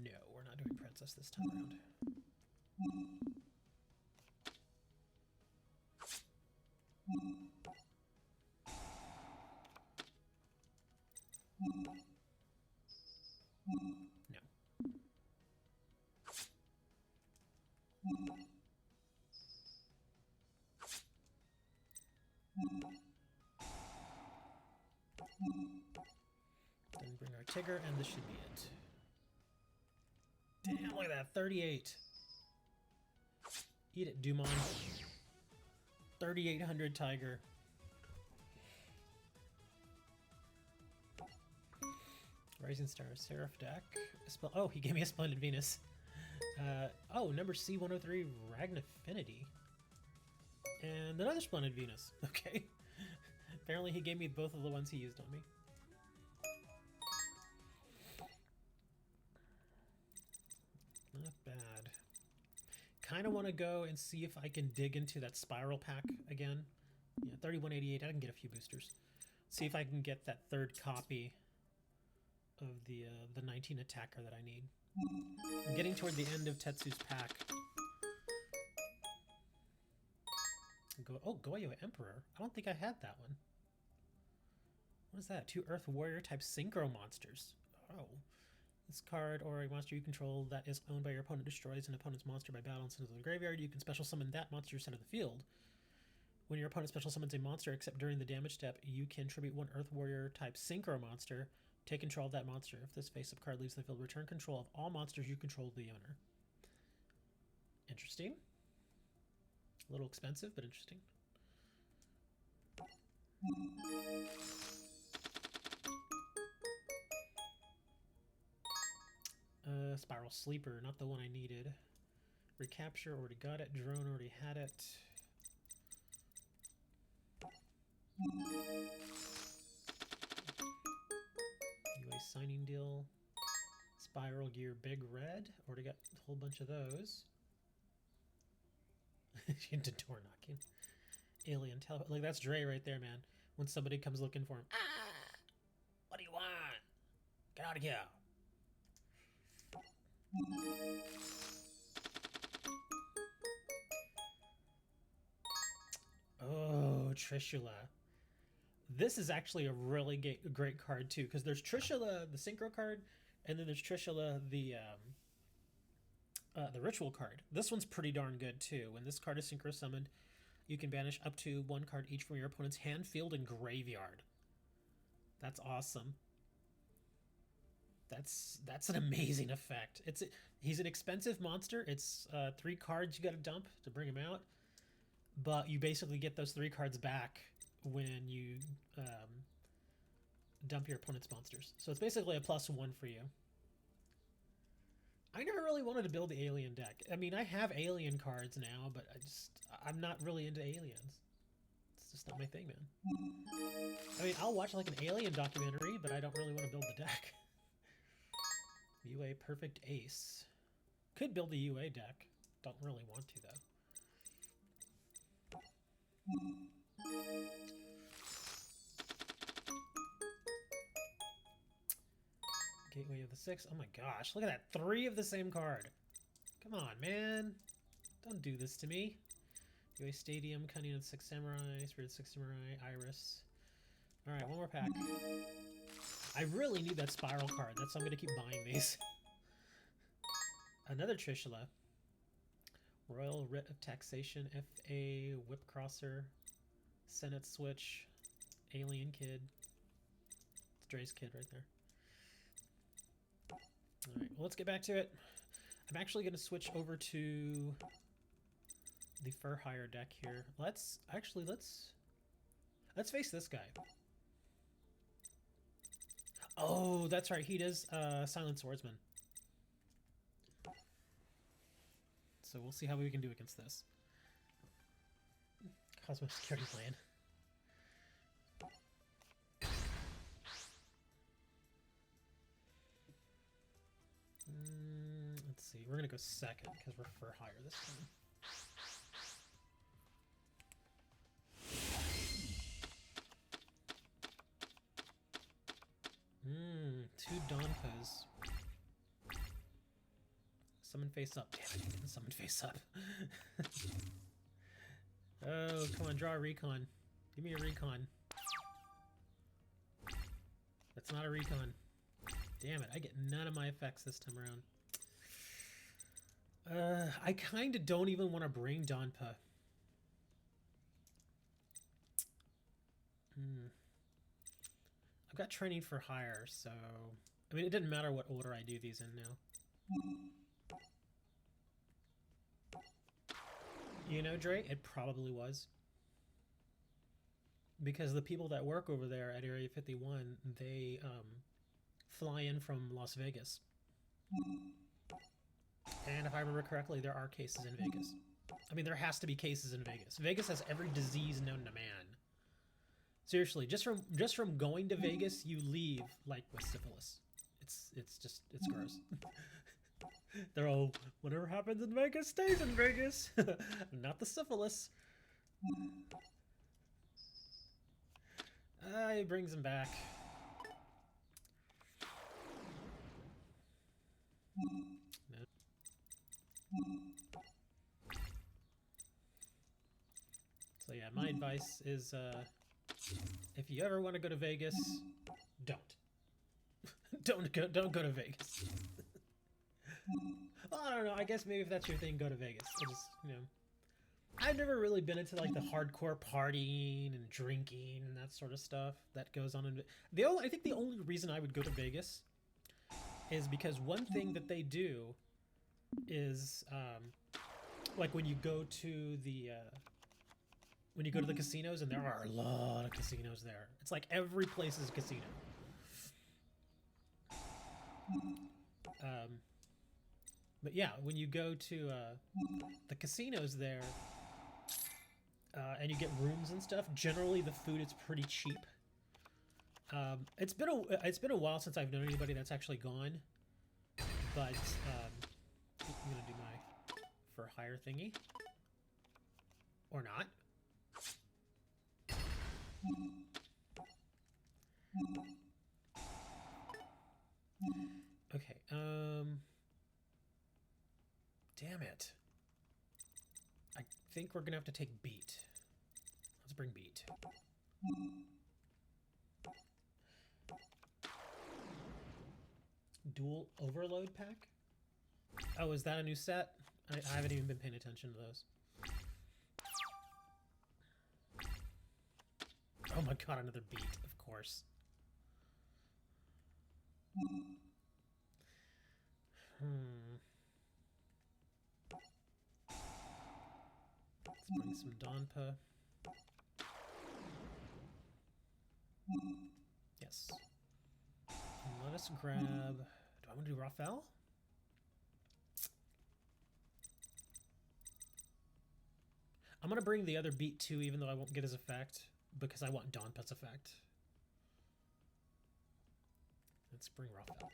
A: No, we're not doing Princess this time around. No. Then bring our Tigger, and this should be it. Damn, look at that, 38. Eat it, Dumont. 3,800 Tiger. Rising Star, Seraph deck. Oh, he gave me a Splendid Venus. Oh, number C103, Ragnafinity. And another Splendid Venus. Okay. Apparently he gave me both of the ones he used on me. Not bad. Kind of want to go and see if I can dig into that Spiral pack again. Yeah, 3188. I can get a few boosters. See if I can get that third copy the 19 attacker that I need. I'm getting toward the end of Tetsu's pack. Goyo Emperor. I don't think I had that one. What is that? 2 Earth Warrior type Synchro monsters. Oh. This card or a monster you control that is owned by your opponent destroys an opponent's monster by battle and sends it to the graveyard. You can special summon that monster to center of the field. When your opponent special summons a monster, except during the damage step, you can tribute 1 Earth Warrior type Synchro monster. Take control of that monster. If this face-up card leaves the field, return control of all monsters you control to the owner. Interesting. A little expensive, but interesting. Spiral Sleeper, not the one I needed. Recapture, already got it. Drone, already had it. UA Signing Deal. Spiral Gear Big Red, already got a whole bunch of those. Into door knocking. Alien Tele. Like, that's Dre right there, man. When somebody comes looking for him. Ah! What do you want? Get out of here. Oh, Trishula. This is actually a really great card too, because there's Trishula, the synchro card, and then there's Trishula, the ritual card. This one's pretty darn good too. When this card is synchro summoned, you can banish up to 1 card each from your opponent's hand, field, and graveyard. That's awesome. That's an amazing effect. He's an expensive monster. It's 3 cards you got to dump to bring him out, but you basically get those 3 cards back when you dump your opponent's monsters. So it's basically a +1 for you. I never really wanted to build the alien deck. I mean, I have alien cards now, but I'm not really into aliens. It's just not my thing, man. I mean, I'll watch like an alien documentary, but I don't really want to build the deck. UA Perfect Ace. Could build the UA deck. Don't really want to, though. Gateway of the 6. Oh my gosh, look at that. 3 of the same card. Come on, man. Don't do this to me. UA Stadium, Cunning of the 6 Samurai, Spirit 6 Samurai, Iris. Alright, one more pack. I really need that Spiral card. That's why I'm going to keep buying these. Another Trishula. Royal Writ of Taxation, FA, Whip Crosser, Senate Switch, Alien Kid. It's Dre's kid right there. Alright, well, let's get back to it. I'm actually going to switch over to the Fur Hire deck here. Let's face this guy. Oh, that's right. He does Silent Swordsman. So we'll see how we can do against this. Cosmo Security Plan. Let's see. We're going to go second because we're for hire this time. 2 Donpas. Summon face up. Damn it, summon face up. Oh, come on, draw a recon. Give me a recon. That's not a recon. Damn it, I get none of my effects this time around. I kind of don't even want to bring Donpa. I've got training for hire, so... I mean, it didn't matter what order I do these in now. You know, Dre, it probably was. Because the people that work over there at Area 51, they fly in from Las Vegas. And if I remember correctly, there are cases in Vegas. I mean, there has to be cases in Vegas. Vegas has every disease known to man. Seriously, just from going to Vegas, you leave like with syphilis. It's gross. They're all, whatever happens in Vegas stays in Vegas. Not the syphilis. He brings him back. No. So yeah, my advice is if you ever want to go to Vegas, don't. Don't go to Vegas. Well, I don't know. I guess maybe if that's your thing, go to Vegas. I just, I've never really been into like the hardcore partying and drinking and that sort of stuff that goes on in I think the only reason I would go to Vegas is because one thing that they do is like when you go to the casinos, and there are a lot of casinos there. It's like every place is a casino. But yeah, when you go to the casinos there, and you get rooms and stuff, generally the food is pretty cheap. It's been a while since I've known anybody that's actually gone, but I'm gonna do my for hire thingy or not. Okay. Damn it. I think we're gonna have to take beat. Let's bring beat. Dual overload pack? Oh, is that a new set? I haven't even been paying attention to those. Oh my god, another beat, of course. Let's bring some Donpa. Yes. And let us grab... Do I want to do Raphael? I'm going to bring the other beat too, even though I won't get his effect, because I want Donpa's effect. Let's bring Raphael.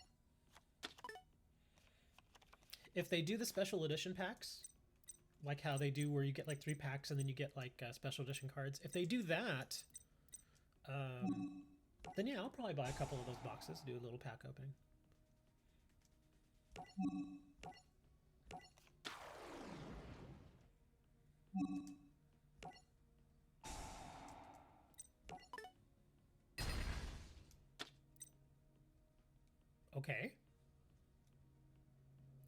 A: If they do the special edition packs, like how they do where you get like 3 packs and then you get like special edition cards, if they do that, then yeah, I'll probably buy a couple of those boxes, do a little pack opening. Okay.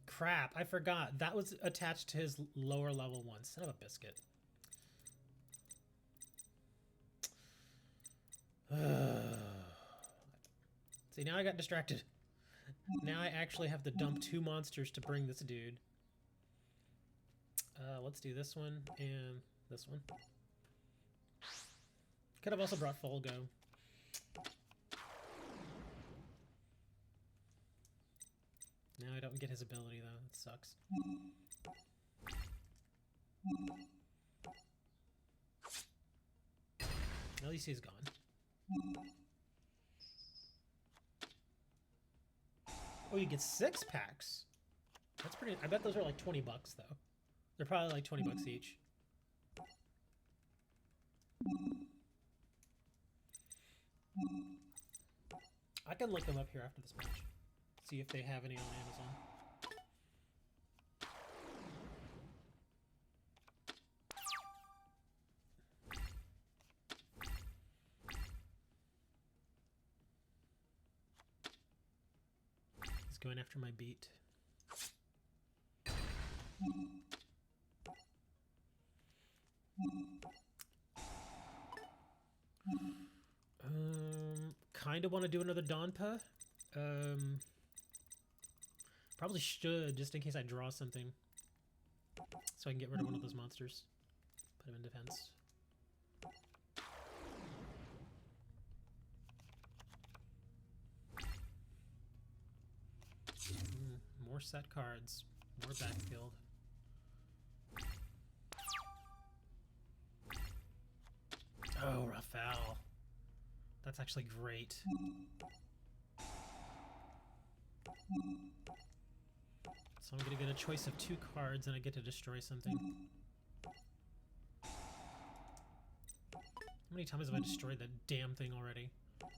A: Crap, I forgot. That was attached to his lower level one. Son of a biscuit. See, now I got distracted. Now I actually have to dump 2 monsters to bring this dude. Let's do this one and this one. Could have also brought Folgo. Now I don't get his ability, though. It sucks. At least he's gone. Oh, you get 6 packs. That's pretty... I bet those are like 20 bucks, though. They're probably like 20 bucks each. I can look them up here after this match. See if they have any on Amazon. He's going after my beat. Kind of want to do another Donpa. Probably should, just in case I draw something. So I can get rid of one of those monsters. Put him in defense. More set cards. More backfield. Oh, Raphael. That's actually great. So I'm going to get a choice of 2 cards and I get to destroy something. How many times have I destroyed that damn thing already? Okay,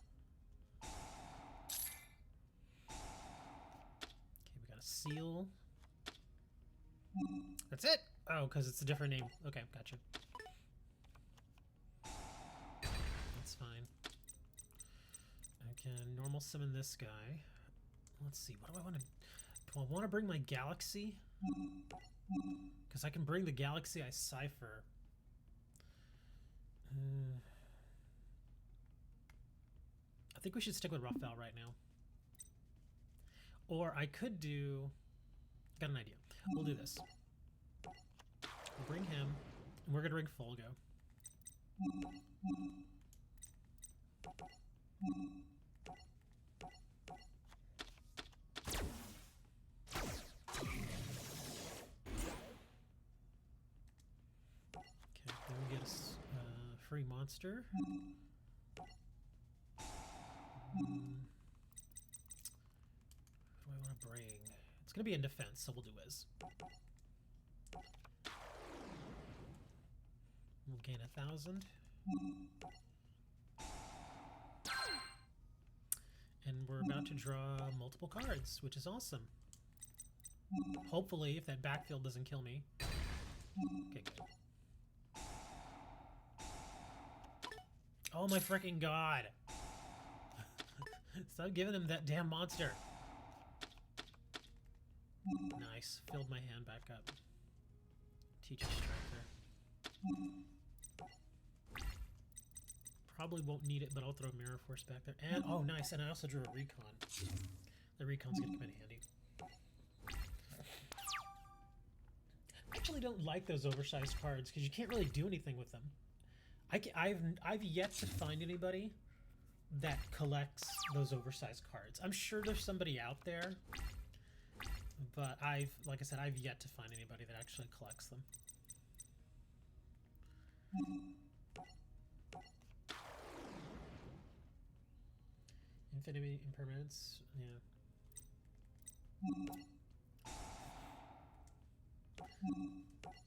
A: we got a seal. That's it? Oh, because it's a different name. Okay, gotcha. That's fine. I can normal summon this guy. Let's see, what do I want to... Do I want to bring my Galaxy? Because I can bring the Galaxy I Cipher. I think we should stick with Raphael right now. Or I could do... Got an idea. We'll do this. We'll bring him, and we're going to bring Folgo. Okay, then we get a free monster. What do I want to bring? It's going to be in defense, so we'll do Wiz. We'll gain 1,000. And we're about to draw multiple cards, which is awesome. Hopefully, if that backfield doesn't kill me. Okay, good. Oh my freaking god! Stop giving him that damn monster. Nice. Filled my hand back up. Teach a striker. Probably won't need it, but I'll throw Mirror Force back there. And oh, nice. And I also drew a Recon. The Recon's gonna come in handy. I actually don't like those oversized cards because you can't really do anything with them. I've yet to find anybody that collects those oversized cards. I'm sure there's somebody out there, but like I said, I've yet to find anybody that actually collects them. Infinity Impermanence, yeah.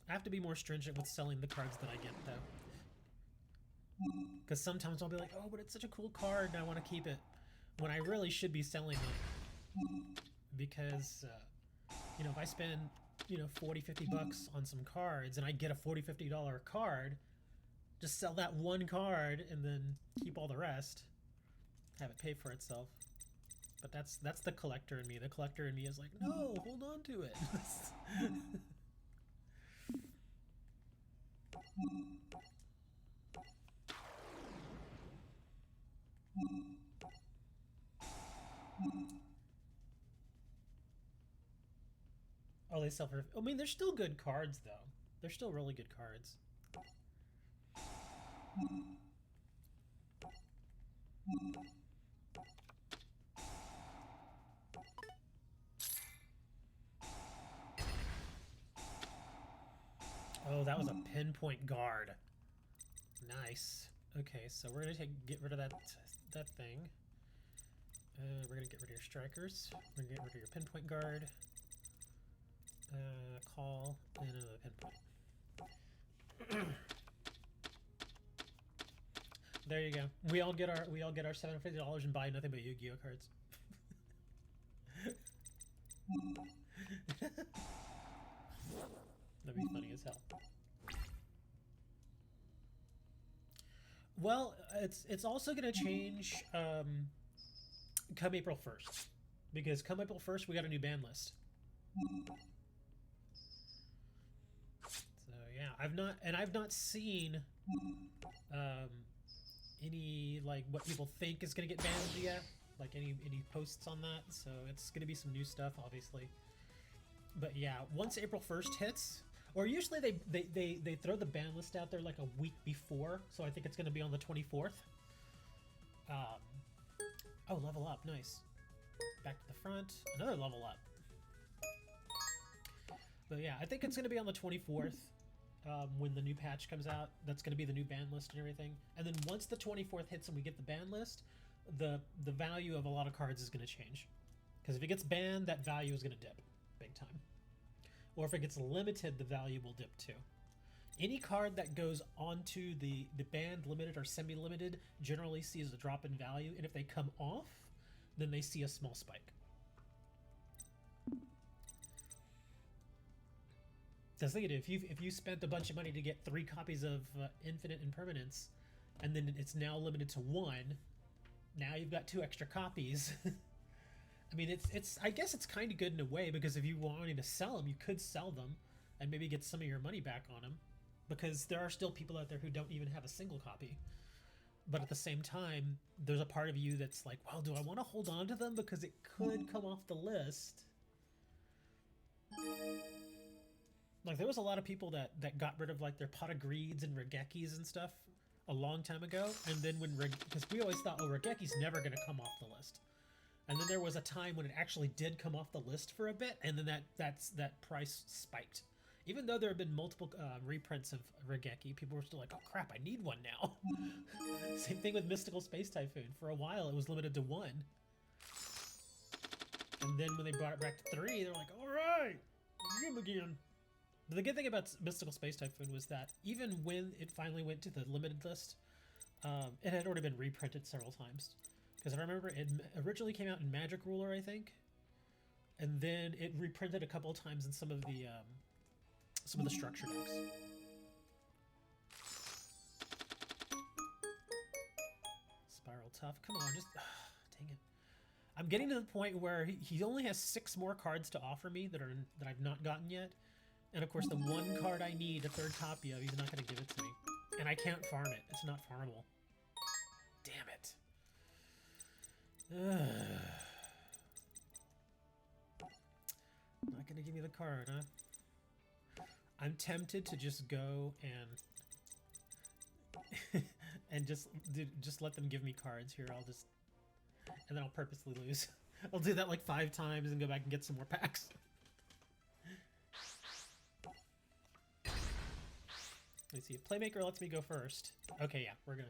A: I have to be more stringent with selling the cards that I get, though. Because sometimes I'll be like, oh, but it's such a cool card and I want to keep it. When I really should be selling them. Because, you know, if I spend, you know, 40, 50 bucks on some cards and I get a $40, $50 card, just sell that one card and then keep all the rest. Have it pay for itself. But that's the collector in me. The collector in me is like, no, hold on to it. Oh, they sell for... I mean, they're still good cards, though. They're still really good cards. Oh, that was a pinpoint guard. Nice. Okay, so we're gonna get rid of that thing. We're gonna get rid of your strikers. We're gonna get rid of your pinpoint guard. Call and another pinpoint. There you go. We all get our $750 and buy nothing but Yu-Gi-Oh cards. That'd be funny as hell. Well, it's also gonna change come April 1st, because come April 1st we got a new ban list. So yeah, I've not seen any like what people think is gonna get banned yet, like any posts on that. So it's gonna be some new stuff, obviously. But yeah, once April 1st hits, or usually they throw the ban list out there like a week before, so I think it's gonna be on the 24th. Oh, level up, nice. Back to the front, another level up. But yeah, I think it's gonna be on the 24th. When the new patch comes out, that's going to be the new ban list and everything. And then once the 24th hits and we get the ban list, the value of a lot of cards is going to change. Because if it gets banned, that value is going to dip big time. Or if it gets limited, the value will dip too. Any card that goes onto the banned, limited, or semi-limited generally sees a drop in value. And if they come off, then they see a small spike. Just think it, if you spent a bunch of money to get 3 copies of Infinite Impermanence, and then it's now limited to 1, now you've got 2 extra copies. I mean, it's I guess it's kind of good in a way, because if you wanted to sell them, you could sell them and maybe get some of your money back on them, because there are still people out there who don't even have a single copy. But at the same time, there's a part of you that's like, well, do I want to hold on to them because it could come off the list? Like, there was a lot of people that got rid of, like, their pot of greeds and regekis and stuff a long time ago. And then when, because we always thought, oh, regeki's never going to come off the list. And then there was a time when it actually did come off the list for a bit, and then that price spiked. Even though there have been multiple reprints of Regeki, people were still like, oh crap, I need one now. Same thing with Mystical Space Typhoon. For a while, it was limited to 1. And then when they brought it back to 3, they're like, alright, game again. But the good thing about Mystical Space Typhoon was that even when it finally went to the limited list, it had already been reprinted several times. Because I remember it originally came out in Magic Ruler, I think, and then it reprinted a couple of times in some of the structure decks. Spiral Tough, come on, just dang it! I'm getting to the point where he only has 6 more cards to offer me that I've not gotten yet, and of course the one card I need a 3rd copy of, he's not going to give it to me, and I can't farm it. It's not farmable. Damn it. Not gonna give me the card, huh? I'm tempted to just go and just let them give me cards here. And then I'll purposely lose. I'll do that like 5 times and go back and get some more packs. Let's see if Playmaker lets me go first. Okay, yeah, we're gonna...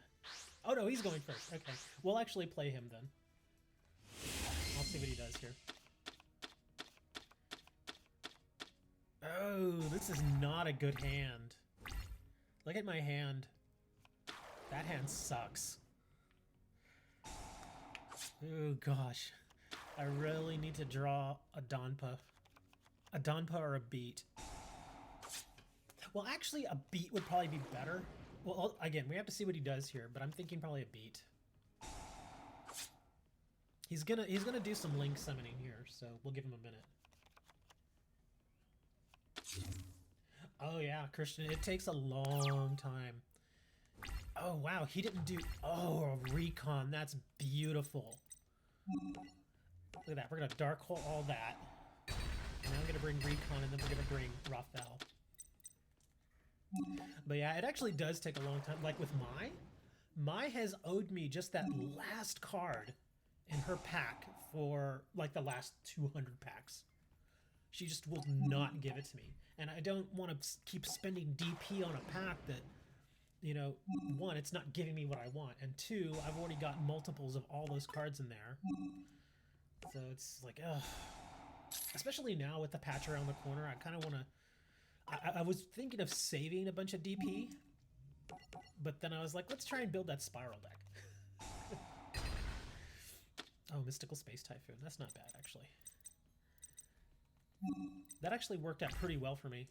A: Oh no, he's going first. Okay, we'll actually play him then. I'll see what he does here. Oh, this is not a good hand. Look at my hand. That hand sucks. Oh gosh. I really need to draw a Donpa. A Donpa or a Beat. Well, actually, a Beat would probably be better. Well, again, we have to see what he does here, but I'm thinking probably a Beat. He's gonna do some link summoning here, so we'll give him a minute. Oh yeah, Christian, it takes a long time. Oh wow, he didn't do... Oh, a Recon, that's beautiful. Look at that, we're gonna Dark Hole all that. And now I'm gonna bring Recon, and then we're gonna bring Raphael. But yeah, it actually does take a long time. Like with Mai has owed me just that last card in her pack for like the last 200 packs. She just will not give it to me. And I don't want to keep spending DP on a pack that, you know, 1, it's not giving me what I want, and 2, I've already got multiples of all those cards in there. So it's like, ugh. Especially now with the patch around the corner, I kind of want to... I was thinking of saving a bunch of DP, but then I was like, let's try and build that Spiral deck. Oh, Mystical Space Typhoon. That's not bad, actually. That actually worked out pretty well for me.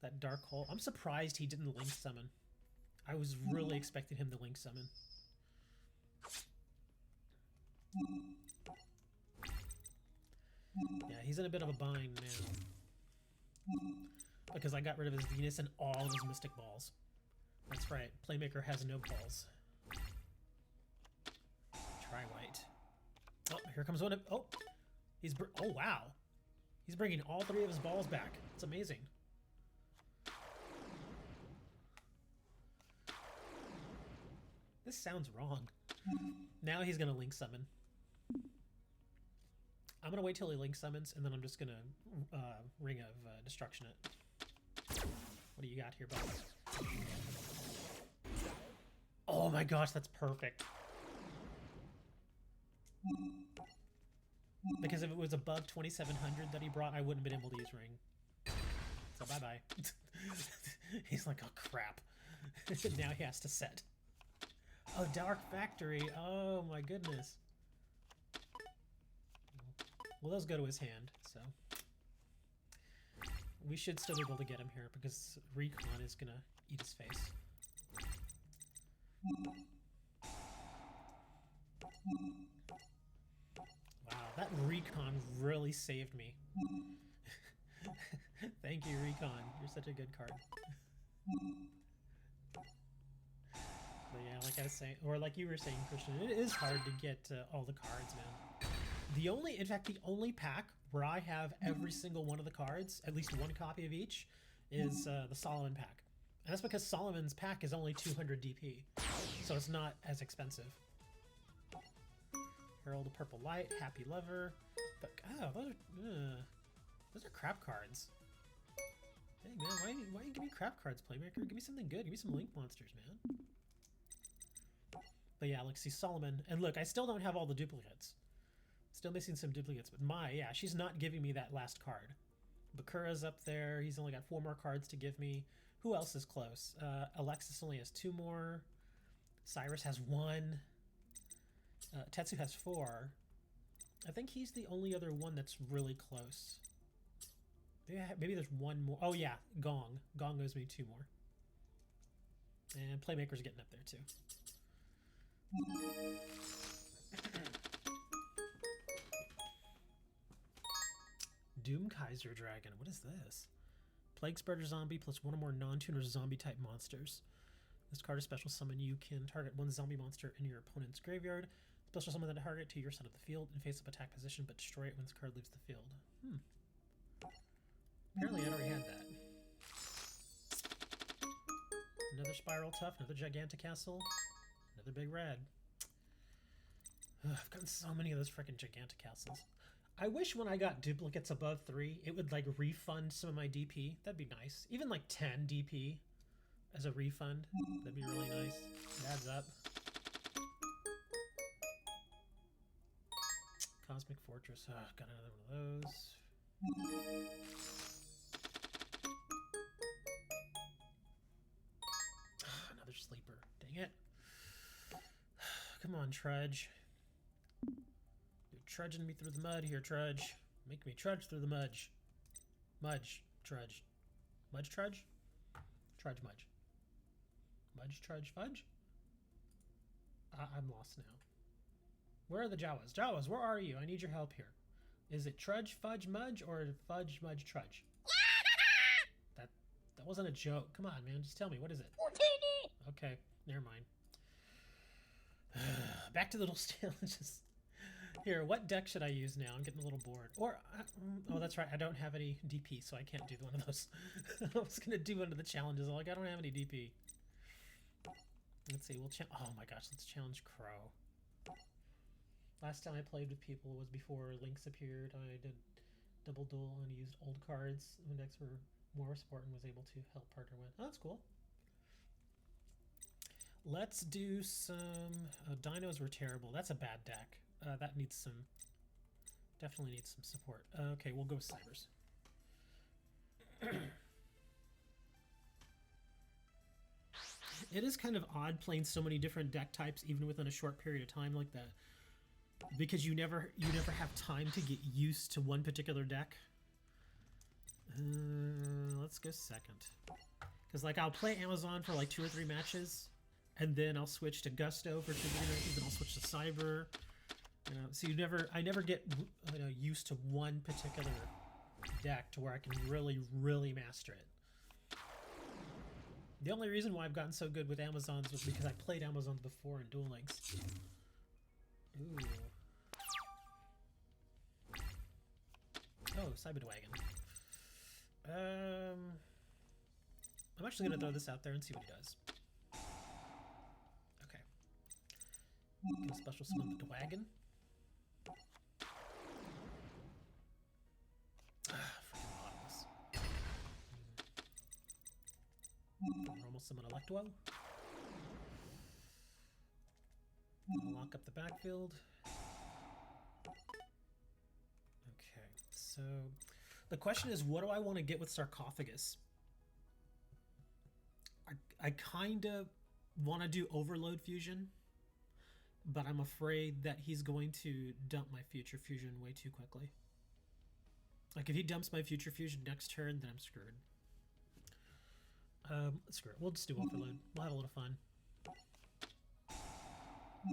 A: That Dark Hole. I'm surprised he didn't Link Summon. I was really expecting him to Link Summon. Yeah, he's in a bit of a bind now. Because I got rid of his Venus and all of his Mystic Balls. That's right, Playmaker has no balls. Try white. Oh, here comes one of... Oh! Oh, wow! He's bringing all 3 of his balls back. It's amazing. This sounds wrong. Now he's gonna Link Summon. I'm gonna wait till he Link Summons, and then I'm just gonna Ring of Destruction it. What do you got here, bud? Oh my gosh, that's perfect. Because if it was above 2700 that he brought, I wouldn't have been able to use Ring. So bye-bye. He's like, oh crap. Now he has to set. Oh, Dark Factory. Oh my goodness. Well, those go to his hand, so. We should still be able to get him here because Recon is gonna eat his face. Wow, that Recon really saved me. Thank you, Recon. You're such a good card. But yeah, like I was saying, or like you were saying, Christian, it is hard to get all the cards, man. In fact, the only pack where I have every single one of the cards, at least one copy of each, is the Solomon pack. And that's because Solomon's pack is only 200 DP, so it's not as expensive. Herald of Purple Light, Happy Lover. But, oh, those are crap cards. Hey man, why you give me crap cards, Playmaker? Give me something good. Give me some Link monsters, man. But yeah, look, see Solomon. And look, I still don't have all the duplicates. Still missing some duplicates. But yeah, she's not giving me that last card. Bakura's up there. He's only got 4 more cards to give me. Who else is close? Alexis only has 2 more. Cyrus has 1. Tetsu has 4. I think he's the only other one that's really close. Maybe there's 1 more. Oh yeah, Gong. Gong owes me 2 more. And Playmaker's getting up there too. Doom Kaiser Dragon. What is this? Plague Spreader Zombie plus 1 or more non-tuner zombie type monsters. This card is special summon. You can target 1 zombie monster in your opponent's graveyard. Special summon that target to your side of the field in face-up attack position, but destroy it when this card leaves the field. Apparently I already had that. Another Spiral Tough, another Gigantic Castle, another Big Red. Ugh, I've gotten so many of those freaking Gigantic Castles. I wish when I got duplicates above 3, it would like refund some of my DP. That'd be nice. Even like 10 DP as a refund. That'd be really nice. It adds up. Cosmic Fortress. Oh, got another one of those. Another sleeper. Dang it. Come on, Trudge. You're trudging me through the mud here, Trudge. Make me trudge through the mudge. Mudge. Trudge. Mudge Trudge? Trudge Mudge. Mudge Trudge Fudge? I'm lost now. Where are the Jawas? Jawas, where are you? I need your help here. Is it Trudge Fudge Mudge or Fudge Mudge Trudge? That wasn't a joke. Come on, man. Just tell me. What is it? Okay, never mind. Back to the little challenges. Here, what deck should I use now? I'm getting a little bored. Or, oh, that's right. I don't have any DP, so I can't do one of those. I was going to do one of the challenges. I'm like, I don't have any DP. Let's see. Oh my gosh, let's challenge Crow. Last time I played with people was before Links appeared. I did double duel and used old cards when decks were more support and was able to help partner win. Oh, that's cool. Let's do some... Dinos were terrible. That's a bad deck. That needs some... Definitely needs some support. Okay, we'll go with Cybers. It is kind of odd playing so many different deck types even within a short period of time like that. Because you never have time to get used to one particular deck. Let's go second. Because like I'll play Amazon for like 2 or 3 matches, and then I'll switch to Gusto for 2 or 3 matches, then I'll switch to Cyber. So I never get used to one particular deck to where I can really, really master it. The only reason why I've gotten so good with Amazons was because I played Amazons before in Duel Links. Ooh. Oh, Cyberwagon. I'm actually gonna throw this out there and see what he does. Okay. Gonna special summon the Dwagon. Freaking bottomless. Normal summon Electwo. Lock up the backfield. Okay, so the question is, what do I want to get with Sarcophagus? I kind of want to do Overload Fusion, but I'm afraid that he's going to dump my future fusion way too quickly. Like if he dumps my Future Fusion next turn, then I'm screwed. Screw it. We'll just do Overload. We'll have a little fun.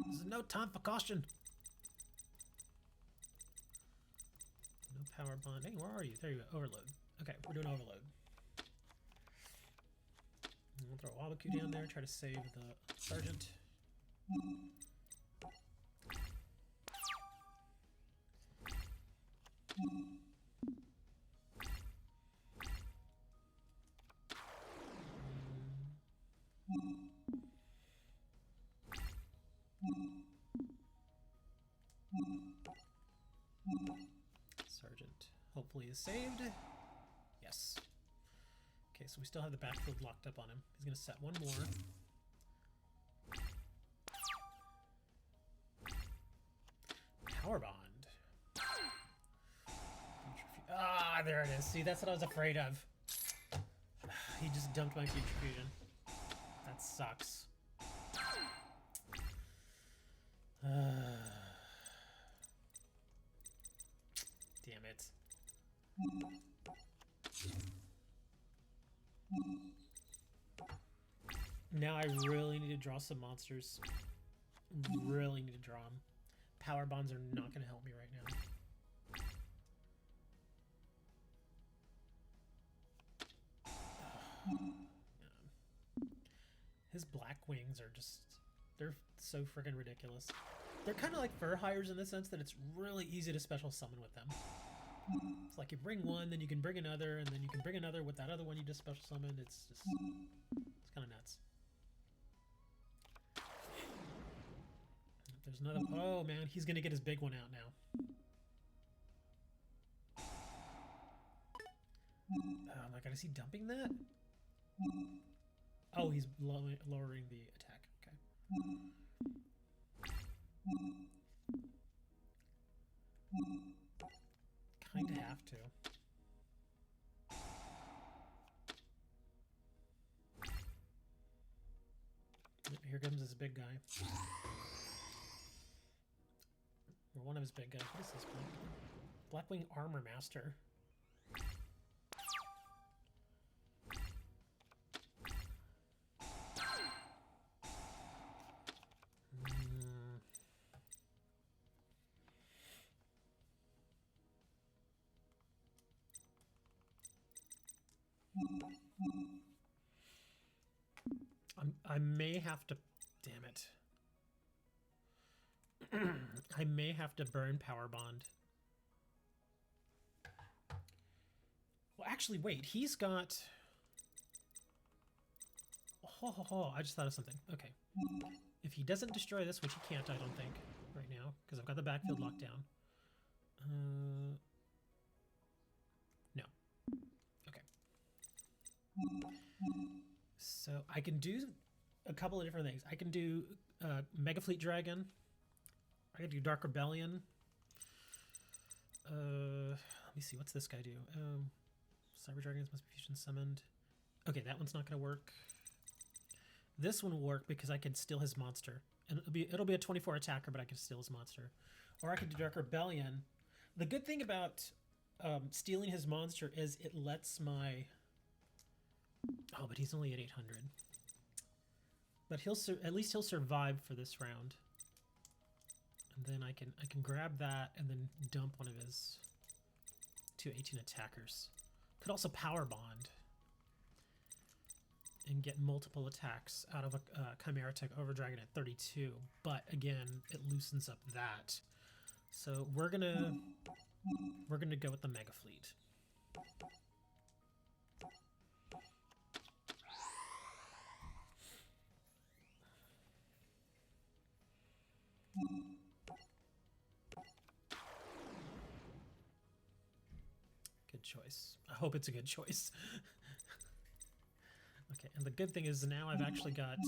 A: There's no time for caution. No power bond. Hey, where are you? There you go. Overload. Okay, we're doing Overload. And we'll throw Wabaku down there, try to save the Sergeant. Sergeant hopefully is saved. Yes. Okay, so we still have the backfield locked up on him. He's going to set one more. Power bond. Ah, there it is. See, that's what I was afraid of. He just dumped my Future Fusion. That sucks. Damn it. Now I really need to draw some monsters. Really need to draw them. Power bonds are not going to help me right now. His black wings are just, they're so freaking ridiculous. They're kind of like fur hires in the sense that it's really easy to special summon with them. It's like you bring one, then you can bring another, and then you can bring another with that other one you just special summoned. It's kind of nuts. There's another, oh man, he's gonna get his big one out now. Oh my god, is he dumping that? Oh, he's lowering the attack. Okay. Kinda have to. Here comes this big guy. Or one of his big guys. What is this? Blackwing Armor Master. I may have to, damn it. I may have to burn Power Bond. Well, actually, wait. He's got... Oh, I just thought of something. Okay. If he doesn't destroy this, which he can't, I don't think, right now, because I've got the backfield locked down. No. Okay. So I can do a couple of different things. I can do Mega Fleet Dragon. I can do Dark Rebellion. Let me see. What's this guy do? Cyber Dragons must be fusion summoned. Okay, that one's not going to work. This one will work because I can steal his monster. And it'll be a 24 attacker, but I can steal his monster. Or I can do Dark Rebellion. The good thing about stealing his monster is it lets my... Oh, but he's only at 800. But at least he'll survive for this round. And then I can grab that and then dump one of his 218 attackers. Could also power bond and get multiple attacks out of a Chimera Tech Over Dragon at 32. But again, it loosens up that. So we're gonna go with the Mega Fleet. Good choice. I hope it's a good choice. Okay, and the good thing is now I've actually got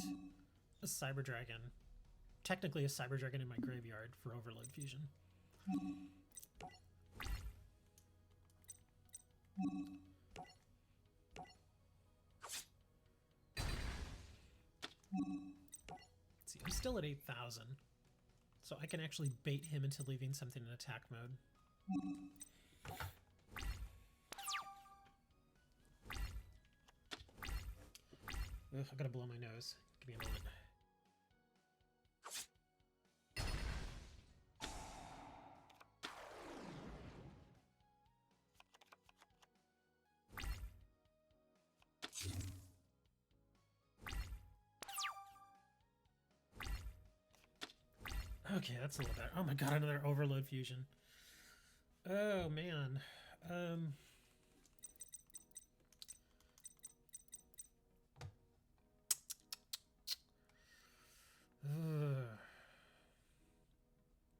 A: a Cyber Dragon. Technically a Cyber Dragon in my graveyard for Overload Fusion. Let's see, I'm still at 8,000. So I can actually bait him into leaving something in attack mode. Ugh, I gotta blow my nose. Give me a moment. Okay, that's a little better. Oh my god, another overload fusion. Oh man.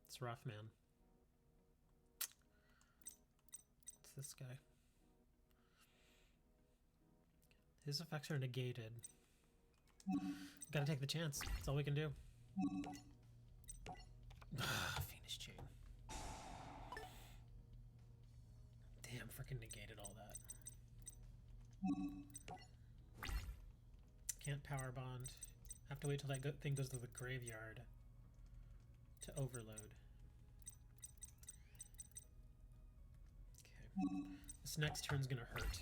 A: It's rough, man. It's this guy. His effects are negated. Gotta take the chance. That's all we can do. Phoenix chain. Damn, freaking negated all that. Can't power bond. Have to wait till that thing goes to the graveyard to overload. Okay. This next turn's gonna hurt.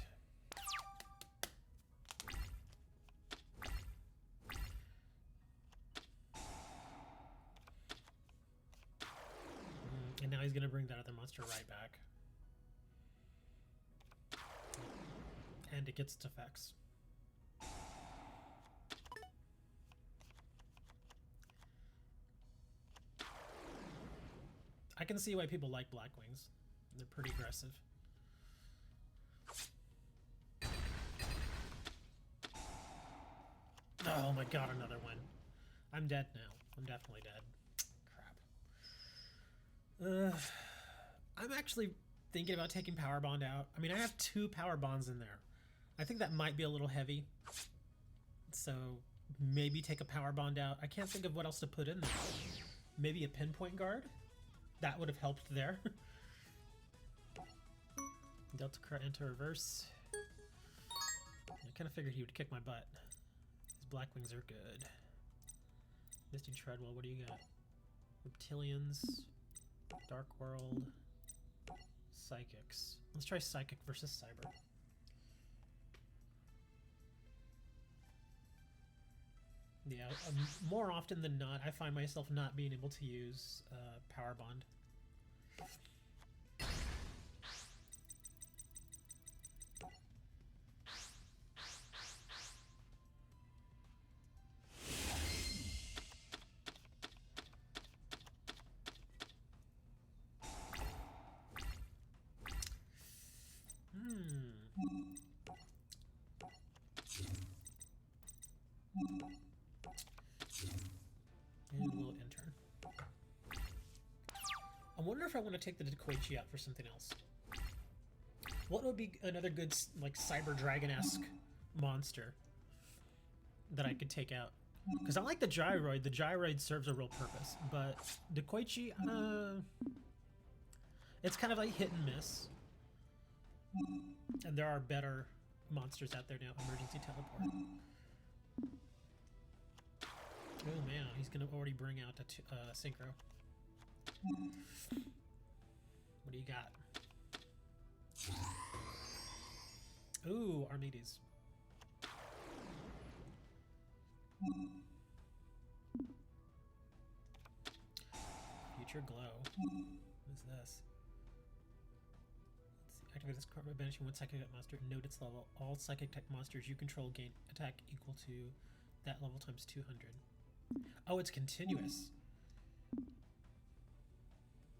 A: And now he's gonna bring that other monster right back. And it gets its effects. I can see why people like Black Wings. They're pretty aggressive. Oh my god, another one. I'm dead now. I'm definitely dead. Crap. I'm actually thinking about taking Power Bond out. I mean, I have 2 Power Bonds in there. I think that might be a little heavy. So maybe take a Power Bond out. I can't think of what else to put in there. Maybe a Pinpoint Guard? That would have helped there. Delta Cry into reverse. I kind of figured he would kick my butt. His Black Wings are good. Misty Treadwell, what do you got? Reptilians, Dark World, Psychics. Let's try Psychic versus Cyber. Yeah, more often than not, I find myself not being able to use Power Bond. And we'll enter. I wonder if I want to take the Dekoichi out for something else. What would be another good, like, Cyber Dragon-esque monster that I could take out? Because I like the Gyroid. The Gyroid serves a real purpose. But Dekoichi, it's kind of like hit and miss. And there are better monsters out there now. Emergency Teleport. Oh man, he's gonna already bring out a Synchro. What do you got? Ooh, Armides. Future Glow. What is this? Let's see. Activate this card by banishing one psychic type monster. Note its level. All psychic type monsters you control gain attack equal to that level times 200. Oh, it's continuous.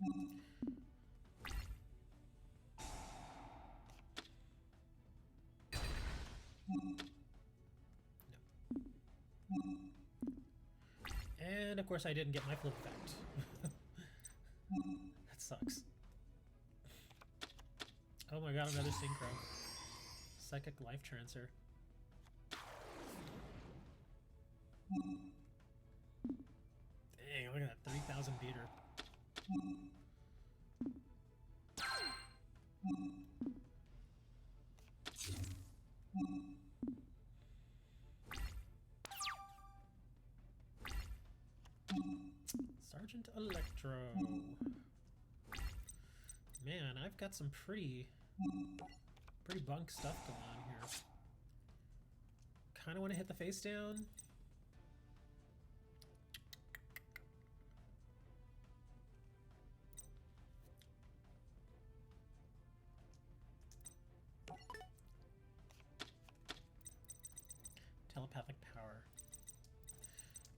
A: No. And of course I didn't get my flip effect. That sucks. Oh my god, another Synchro. Psychic Life Transfer. Dang, look at that 3,000 beater. Sergeant Electro. Man, I've got some pretty bunk stuff going on here. kind of want to hit the face down. Telepathic power.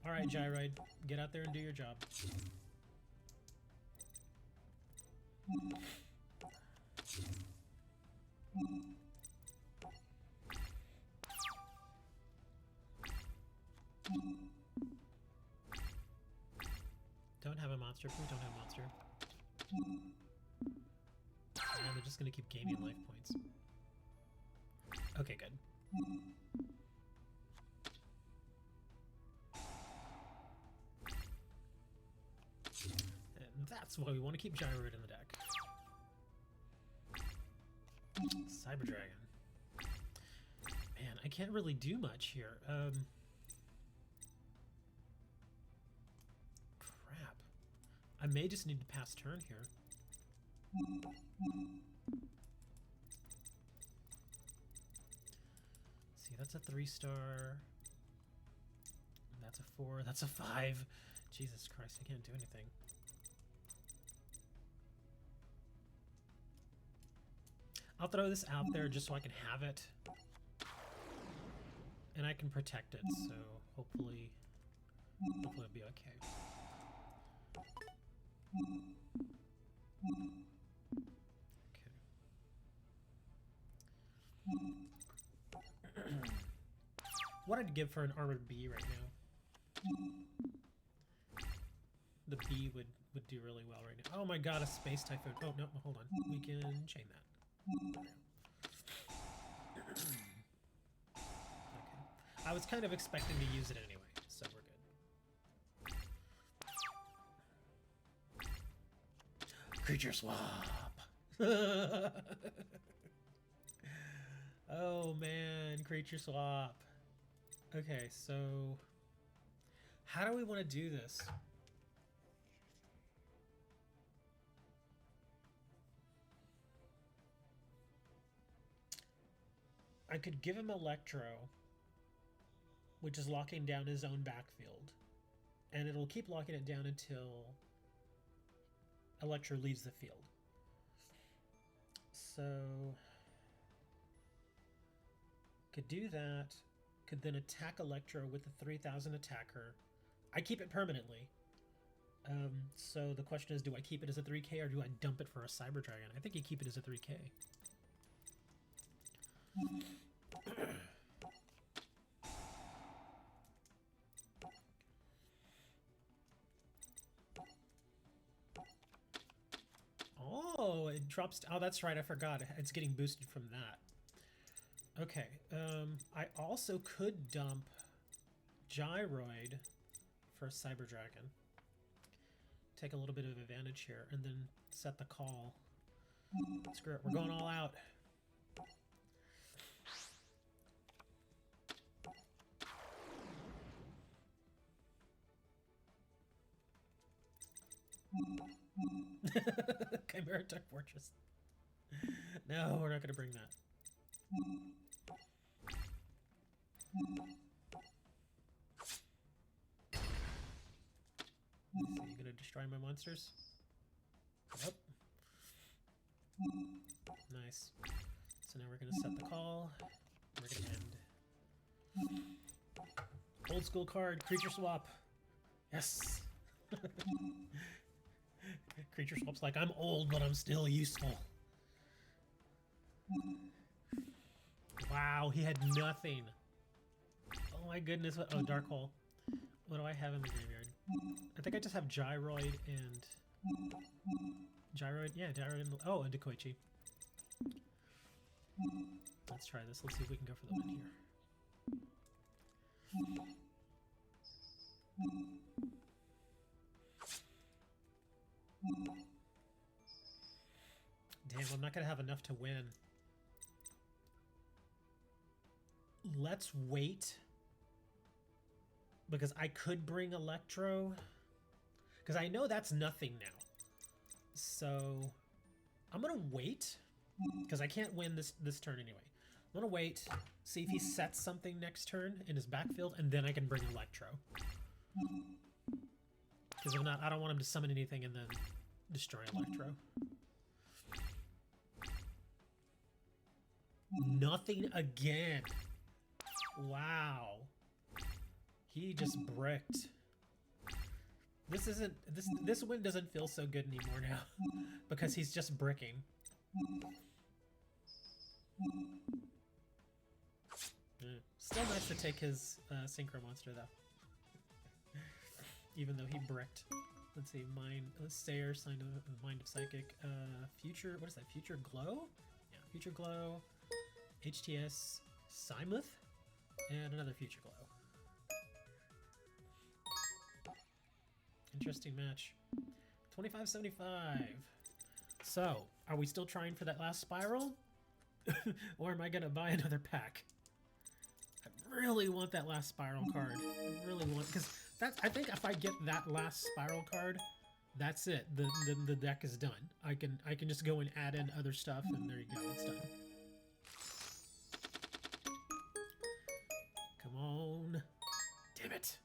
A: All right, Gyroid, get out there and do your job. Don't have a monster. Please don't have a monster. And they're just gonna keep gaining life points. Okay, good. And that's why we want to keep Gyroid in the deck. Cyber Dragon. Man, I can't really do much here. Crap. I may just need to pass turn here. See, that's a 3-star. That's a 4. That's a 5. Jesus Christ, I can't do anything. I'll throw this out there just so I can have it. And I can protect it, so hopefully it'll be okay. Okay. What I'd give for an armored bee right now. The bee would do really well right now. Oh my god, a space typhoon. Oh no, hold on. We can chain that. Okay. I was kind of expecting to use it anyway, so we're good. Creature swap! Oh man, creature swap. Okay, so how do we want to do this? I could give him Electro, which is locking down his own backfield. And it'll keep locking it down until Electro leaves the field. So, could do that. Could then attack Electro with the 3000 attacker. I keep it permanently. So the question is, do I keep it as a 3k or do I dump it for a Cyber Dragon? I think you keep it as a 3k. Oh, it drops. Oh, that's right. I forgot. It's getting boosted from that. Okay. I also could dump Gyroid for a Cyber Dragon. Take a little bit of advantage here and then set the call. Screw it. We're going all out. Chimera Dark Fortress. No, we're not going to bring that. So you going to destroy my monsters? Nope. Nice. So now we're going to set the call. We're going to end. Old school card, creature swap. Yes. Creature swap's like, I'm old, but I'm still useful. Wow, he had nothing. Oh my goodness. What, oh, Dark Hole. What do I have in the graveyard? I think I just have Gyroid and... Gyroid? Yeah, Gyroid and... Oh, and Dekoichi. Let's try this. Let's see if we can go for the win here. Damn, I'm not going to have enough to win. Let's wait. Because I could bring Electro. Because I know that's nothing now. So, I'm going to wait. Because I can't win this turn anyway. I'm gonna wait, see if he sets something next turn in his backfield, and then I can bring Electro. Because if not, I don't want him to summon anything and then destroy Electro. Nothing again. Wow. He just bricked. This win doesn't feel so good anymore now because he's just bricking. Still nice to take his synchro monster though, even though he bricked. Let's see, Sayer, sign of Mind of Psychic, Future. What is that? Future Glow? Yeah, Future Glow, HTS, Simuth, and another Future Glow. Interesting match. 25.75. So, are we still trying for that last spiral? Or am I gonna buy another pack? I really want that last spiral card. I really want, because I think if I get that last spiral card, that's it. The deck is done. I can just go and add in other stuff, and there you go. It's done. Come on. Damn it.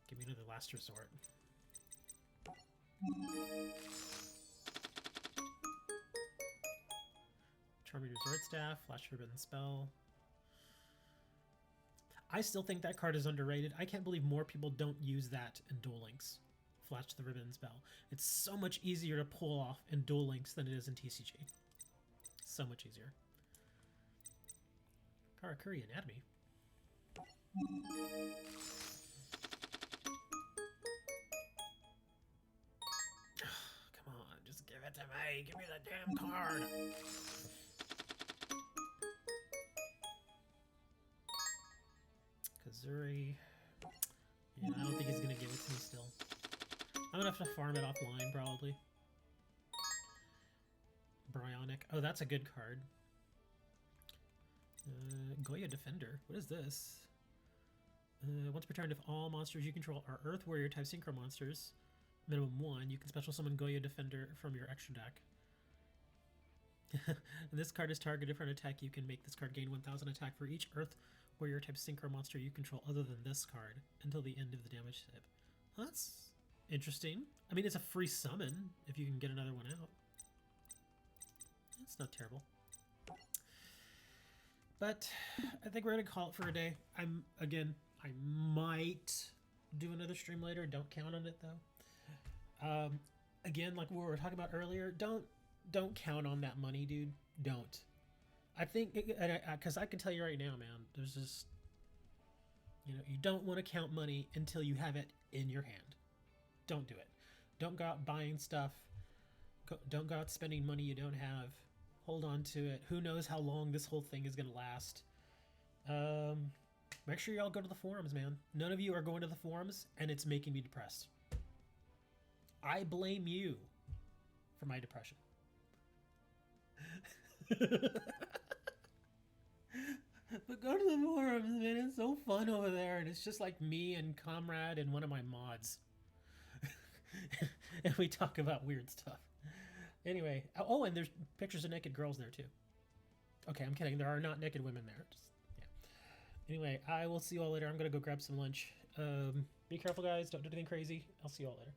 A: Give me another last resort. Charming Resort Staff, Flash Forbidden Spell. I still think that card is underrated. I can't believe more people don't use that in Duel Links. Flash the Ribbon Spell. It's so much easier to pull off in Duel Links than it is in TCG. So much easier. Karakuri Anatomy. Come on, just give it to me. Give me the damn card. Kazuri. Yeah, I don't think he's gonna give it to me still. I'm gonna have to farm it offline, probably. Bryonic. Oh, that's a good card. Goya Defender. What is this? Once per turn, if all monsters you control are Earth Warrior type Synchro monsters, minimum 1, you can special summon Goya Defender from your extra deck. And this card is targeted for an attack. You can make this card gain 1000 attack for each Earth Warrior type Synchro monster you control other than this card until the end of the damage step. Well, that's interesting. I mean, it's a free summon if you can get another one out. It's not terrible. But I think we're going to call it for a day. I might do another stream later. Don't count on it, though. Again, like we were talking about earlier, don't count on that money, dude. Don't. I think, because I can tell you right now, man, there's just, you don't want to count money until you have it in your hand. Don't do it. Don't go out buying stuff. Don't go out spending money you don't have. Hold on to it. Who knows how long this whole thing is going to last. Make sure y'all go to the forums, man. None of you are going to the forums, and it's making me depressed. I blame you for my depression. But go to the forums, man. It's so fun over there, and it's just like me and Comrade and one of my mods. And we talk about weird stuff. Anyway, oh, and there's pictures of naked girls there too. Okay, I'm kidding. There are not naked women there. Just, yeah. Anyway, I will see you all later. I'm gonna go grab some lunch. Be careful, guys. Don't do anything crazy. I'll see you all later.